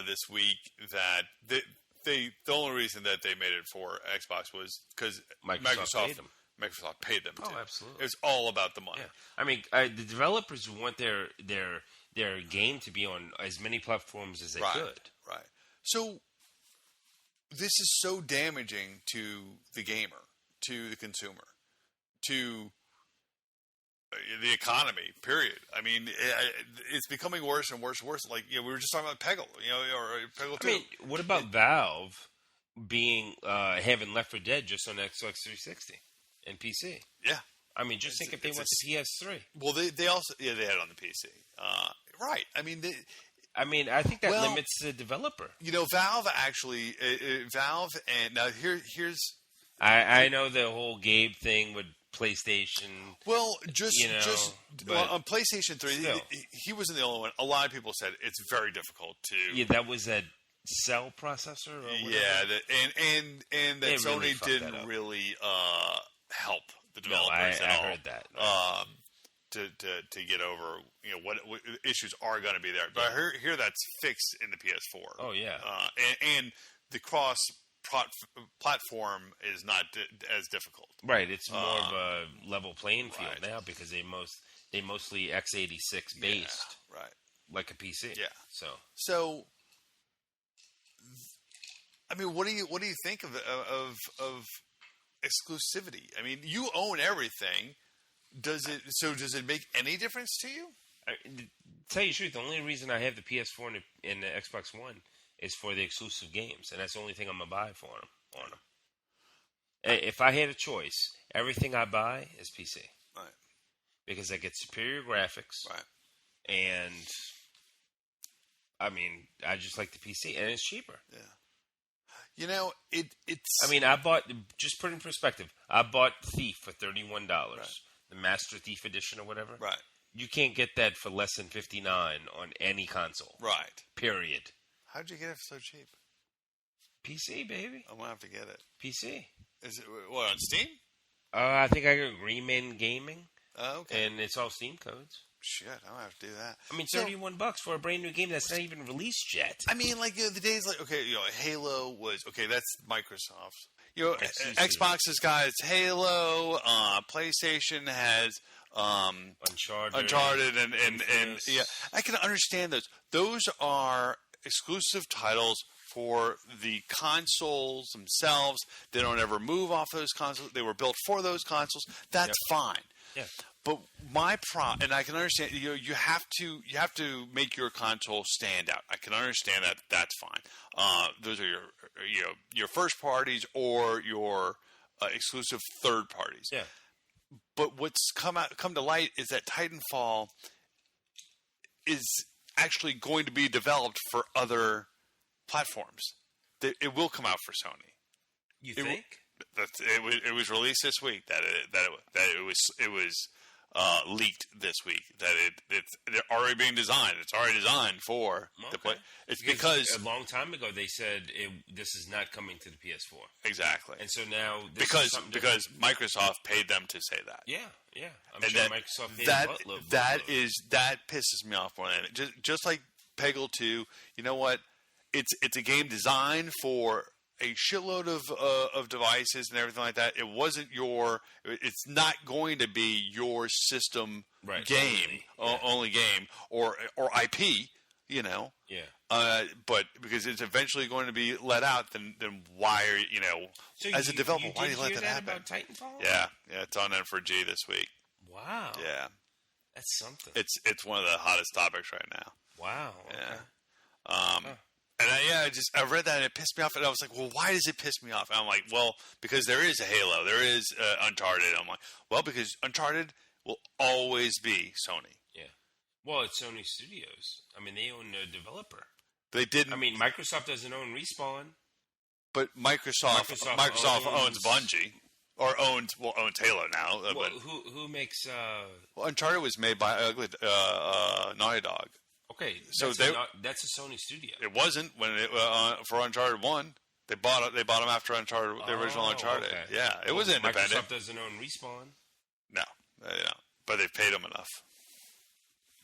this week that the only reason that they made it for Xbox was because Microsoft paid them. Oh, absolutely. It was all about the money. Yeah. I mean, the developers want their game to be on as many platforms as they could. Right. So this is so damaging to the gamer, to the consumer, to the economy. Period. I mean, it's becoming worse and worse and worse. Like we were just talking about Peggle, or Peggle 2. I mean, what about Valve being having Left 4 Dead just on Xbox 360 and PC? Yeah. I mean, just think if they went to PS3. Well, they also they had it on the PC. Right. I mean, I think that limits the developer. Valve actually, Valve, and now here's. I know the whole Gabe thing with PlayStation. Well, on PlayStation 3, he wasn't the only one. A lot of people said it's very difficult to. Yeah, that was a cell processor. Or yeah, and that Sony didn't really help the developers at all. I heard that. To get over, what issues are going to be there. But I hear that's fixed in the PS4. Oh yeah, and the cross platform is not as difficult. Right, it's more of a level playing field now because they mostly x86 based, right, like a PC. Yeah. So, I mean, what do you think of exclusivity? I mean, you own everything. Does it make any difference to you? To tell you the truth, the only reason I have the PS4 and the Xbox One is for the exclusive games, and that's the only thing I'm gonna buy on them. If I had a choice, everything I buy is PC, right? Because I get superior graphics, right? And I mean, I just like the PC, and it's cheaper. Yeah. It's. I mean, I bought. Just put it in perspective. I bought Thief for $31. Right. The Master Thief Edition or whatever. Right. You can't get that for less than $59 on any console. Right. Period. How'd you get it so cheap? PC, baby. I'm gonna have to get it. PC. Is it what on Steam? I think I got Greenman Gaming. Oh, okay. And it's all Steam codes. Shit, I don't have to do that. I mean, $31 for a brand new game that's not even released yet. I mean, like the days like Halo was that's Microsoft. Xbox has got its Halo. PlayStation has Uncharted, and yeah, I can understand those. Those are exclusive titles for the consoles themselves. They don't ever move off those consoles. They were built for those consoles. That's fine. Yeah. But my problem, and I can understand, you have to make your console stand out. I can understand that. That's fine. Those are your first parties or your exclusive third parties. Yeah. But what's come to light is that Titanfall is actually going to be developed for other platforms. It will come out for Sony. You think? It was released this week that it was leaked this week that it's already being designed. It's already designed for the play. It's because a long time ago they said this is not coming to the PS4. Exactly. And so now because Microsoft paid them to say that. Yeah. I'm sure Microsoft paid that pisses me off more than just like Peggle 2. You know what? it's a game designed for a shitload of devices and everything like that. It wasn't it's not going to be your system game, only game or IP, you know. Yeah. But because it's eventually going to be let out, then why are you know, So as a developer, why do you let that happen? About Titanfall? Yeah, it's on N4G this week. Wow. Yeah, that's something. It's one of the hottest topics right now. Wow. Okay. Yeah. And I read that and it pissed me off. And I was like, well, why does it piss me off? And I'm like, well, because there is a Halo. There is Uncharted. I'm like, well, because Uncharted will always be Sony. Yeah. Well, it's Sony Studios. I mean, they own the developer. They didn't. I mean, Microsoft doesn't own Respawn. But Microsoft owns Bungie. Or owns Halo now. Well, but who makes... Well, Uncharted was made by Naughty Dog. Okay, so that's a Sony studio. It wasn't when for Uncharted 1. They bought them after Uncharted, the original Uncharted. Okay. Yeah, it was independent. Microsoft doesn't own Respawn. No, they don't. But they've paid them enough.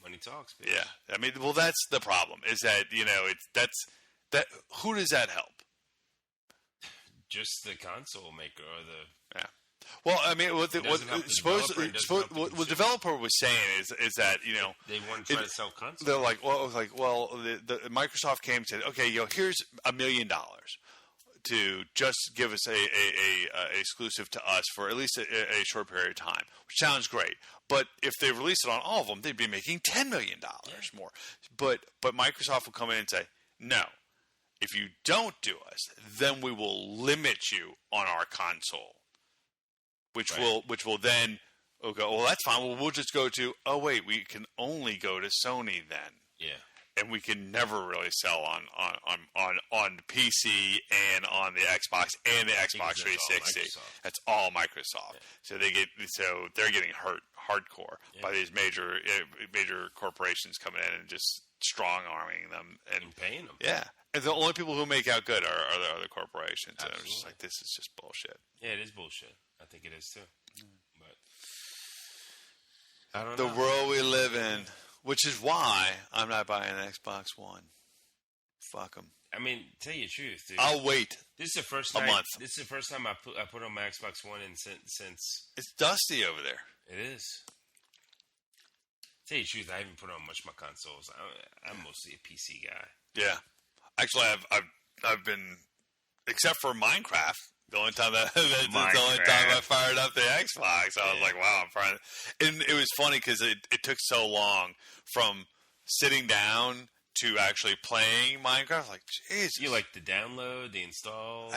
Money talks, bitch. Yeah, I mean, well, that's the problem. Is that that who does that help? Just the console maker or the. Yeah. Well, I mean, what the developer was saying is that they want to try to sell consoles. They're like, the Microsoft came and said, okay, here's $1 million to just give us a exclusive to us for at least a short period of time, which sounds great. But if they release it on all of them, they'd be making $10 million more. But Microsoft will come in and say, no, if you don't do us, then we will limit you on our console. Which will then go, well, that's fine. Well, we'll just go to, we can only go to Sony then. Yeah. And we can never really sell on PC and on the Xbox and the Xbox 360. That's all Microsoft. Yeah. So they're getting hurt hardcore by these major corporations coming in and just strong arming them and paying them. Yeah. And the only people who make out good are the other corporations. Absolutely. And I'm just like, this is just bullshit. Yeah, it is bullshit. I think it is too. But I don't know. The world we live in, which is why I'm not buying an Xbox One. Fuck them. I mean, tell you the truth, dude. I'll wait. This is the first month. This is the first time I put on my Xbox One since. It's dusty over there. It is. Tell you the truth, I haven't put on much of my consoles. I'm mostly a PC guy. Yeah, actually, I've been, except for Minecraft. The only time I fired up the Xbox, I was like, "Wow, I'm fine." And it was funny because it took so long from sitting down to actually playing Minecraft. Like, Jesus, you like the download, the install.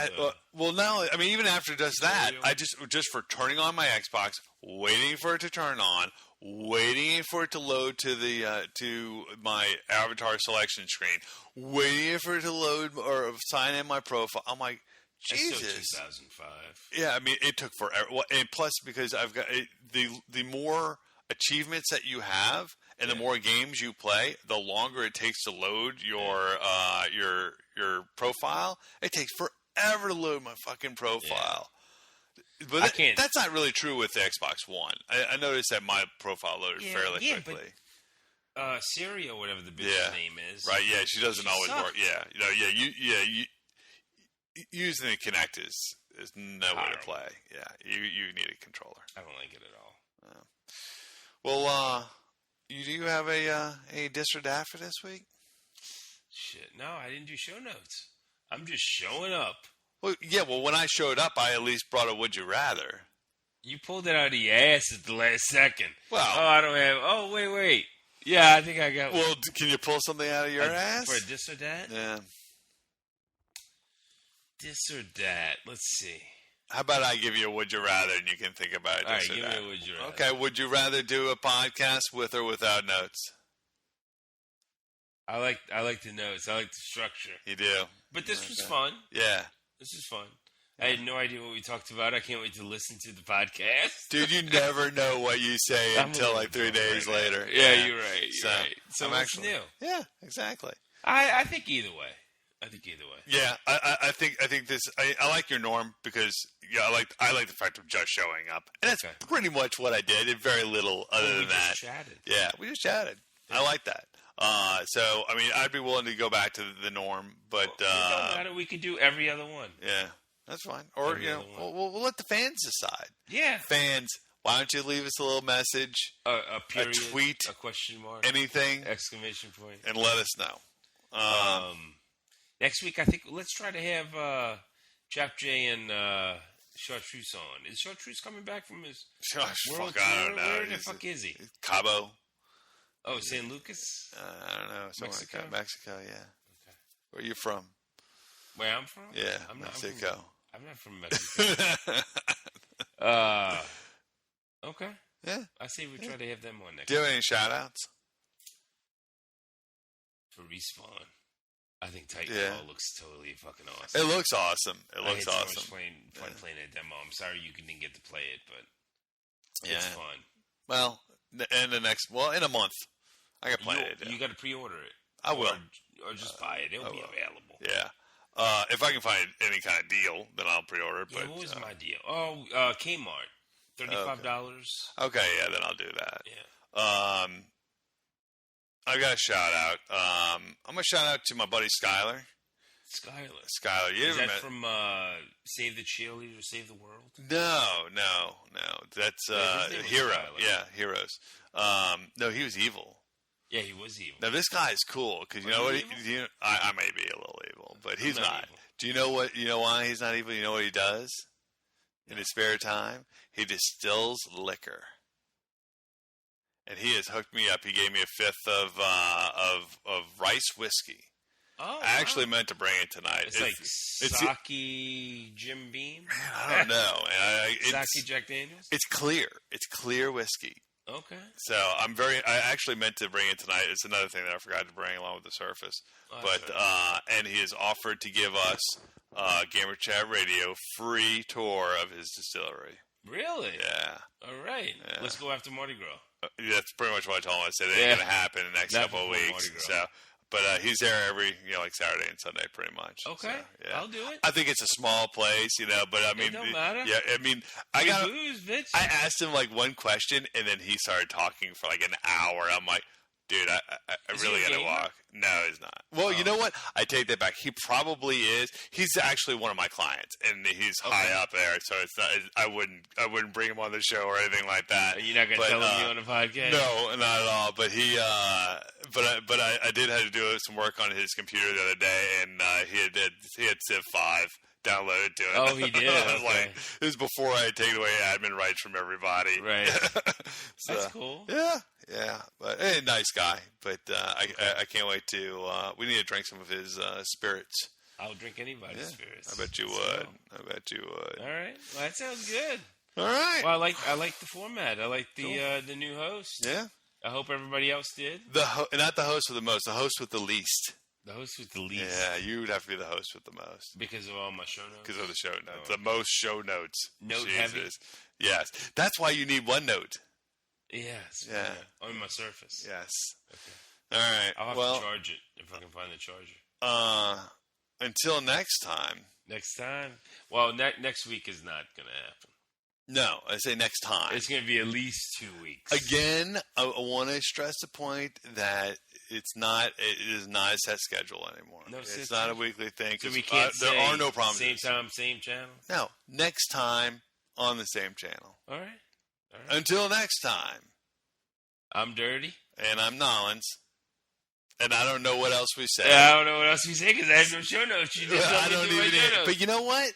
Well, no, I mean, even after it does that, I just for turning on my Xbox, waiting for it to turn on, waiting for it to load to the to my avatar selection screen, waiting for it to load or sign in my profile. I'm like, Jesus. 2005. Yeah, I mean, it took forever. Well, and plus, because I've got the more achievements that you have, and the more games you play, the longer it takes to load your profile. It takes forever to load my fucking profile. Yeah. But that's not really true with the Xbox One. I noticed that my profile loaded fairly quickly. But, Siri or whatever the bitch's name is. Right, yeah, she doesn't always work. Yeah. You using the Kinect is no way to play. Yeah, you need a controller. I don't like it at all. Well, you do have a diss or dat for this week? Shit, no, I didn't do show notes. I'm just showing up. Well, yeah. Well, when I showed up, I at least brought a would you rather. You pulled it out of your ass at the last second. Well, I don't have. Oh, wait. Yeah, I think I got. Well, can you pull something out of your ass for a diss or dat? Yeah. This or that. Let's see. How about I give you a would you rather and you can think about it? All right, give me a would you rather. Okay, would you rather do a podcast with or without notes? I like the notes. I like the structure. You do. But this was fun. Yeah. This is fun. I had no idea what we talked about. I can't wait to listen to the podcast. Dude, you never know what you say until like 3 days later. Yeah, you're right. You're right. So what's new? Yeah, exactly. I think either way. Yeah, I think this. I like your norm because I like the fact of just showing up, and that's pretty much what I did. Did very little other than that. Chatted. Yeah, we just chatted. Yeah. I like that. So I mean, I'd be willing to go back to the norm, but It don't matter. We could do every other one. yeah, that's fine. Or Every other one. we'll let the fans decide. Yeah. Fans, why don't you leave us a little message, A period, tweet, a question mark, anything, exclamation point, and let us know. Next week, I think let's try to have Chap J and Chartreuse on. Is Chartreuse coming back from his Gosh, world fuck, I tour? don't know. Where the fuck is he? Cabo. Oh, San Lucas. I don't know. Somewhere Mexico? like that. Mexico, yeah. Okay. Where are you from? Where I'm from? Yeah, I'm not Mexico. I'm not from Mexico. Okay. Yeah. I say we try to have them on next Do you have any shout-outs? for Respawn. I think Titanfall Yeah. looks totally fucking awesome. It looks awesome. It I looks had so awesome. much fun playing a demo. I'm sorry you didn't get to play it, but Yeah. it's fun. Well, in a month. I can play it. You got to pre-order it. I will. Or just buy it. It'll be will. available. Yeah. If I can find any kind of deal, then I'll pre-order it. Yeah, But what was my deal? Oh, Kmart. $35. okay, yeah, then I'll do that. Yeah. I got a shout out. I'm gonna shout out to my buddy Skyler. Skylar. You Is ever that met? from Save the Cheerleader, Save the World? No. That's his name was Hero. Skyler. Yeah, Heroes. No, he was evil. Yeah, he was evil. Now this guy is cool because you Was know what? he evil? I may be a little evil, but he's I'm not not. evil. Do you know what? You know why he's not evil? You know what he does in his spare time? He distills liquor, and he has hooked me up. He gave me a fifth of rice whiskey. Oh, I actually wow. meant to bring it tonight. It's like Sake Jim Beam? I don't know. Sake Jack Daniels? It's clear. It's clear whiskey. Okay. So I actually meant to bring it tonight. It's another thing that I forgot to bring along with the Surface. Oh, But that's right. and he has offered to give us Gamer Chat Radio free tour of his distillery. Really? Yeah. All right. Yeah. Let's go after Mardi Gras. That's pretty much what I told him. I said it ain't Yeah. gonna happen in the next Not couple of before weeks. Mardi Gras. So, but he's there every like Saturday and Sunday, pretty much. Okay. So, yeah. I'll do it. I think it's a small place, but I mean, don't matter. Yeah, I mean, I Free got. booze, bitch. I asked him like one question, and then he started talking for like an hour. I'm like, dude, I Is he really a gotta gamer? walk. No, he's not. Well, you know what? I take that back. He probably is. He's actually one of my clients, and he's high up there. So it's not. I wouldn't bring him on the show or anything like that. You're not going to But, tell him you on the podcast? No, not at all. But he, but I did have to do some work on his computer the other day, and he had Civ 5 downloaded to it. Oh, he did? I was Okay. like, this is before I had taken away admin rights from everybody. Right. So, That's cool. Yeah. But nice guy. But I can't wait to. We need to drink some of his spirits. I'll drink anybody's spirits. I bet you So, would. I bet you would. All right. Well, that sounds good. All right. Well, I like the format. I like the new host. Yeah. I hope everybody else did. Not the host with the most. The host with the least. The host with the least. Yeah, you would have to be the host with the most. Because of all my show notes. Because of the show notes. Oh. The most show notes. Note Jesus. heavy? Yes. That's why you need OneNote. Yes. Yeah. On my Surface. Yes. Okay. All right. I'll have well, to charge it if I can find the charger. Until next time. Next time. Well, next week is not going to happen. No, I say next time. It's going to be at least 2 weeks. Again, I want to stress the point that it is not a set schedule anymore. No it's set not a schedule. weekly thing. So 'cause, we can't there say are no promises. same time, same channel? No, next time on the same channel. All right. Until next time. I'm Dirty. And I'm Nollins. And I don't know what else we say. Yeah, I don't know what else we say because I have no show notes. You just I told me don't to do my even. show notes. But you know what?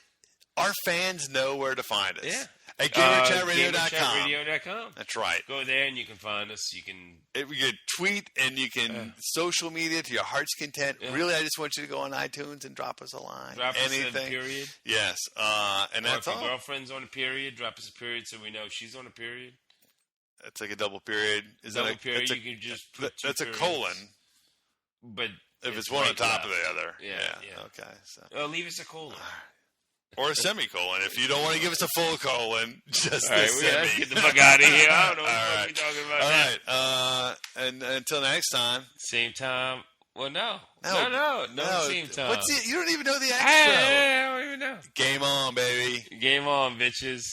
Our fans know where to find us. Yeah. At GamerChatRadio.com. GamerChatRadio.com. That's right. Go there and you can find us. You can. You can tweet and you can social media to your heart's content. Yeah. Really, I just want you to go on iTunes and drop us a line. Drop Anything. us a period. Yes. And Or that's if your all. girlfriend's on a period, drop us a period so we know she's on a period. That's like a double period. Is Double that a period, That's a, you can just put two that's a periods. colon. But If it's one on right top of left. the other. Yeah. Okay. So. Leave us a colon. Or a semicolon. If you don't want to give us a full colon, just All the right, semi. let's get the fuck out of here. I don't know what All the fuck right. we're talking about All now. right. And until next time. Same time. Well, no, No. same time. What's it? You don't even know the I extra. don't even know. Game on, baby. Game on, bitches.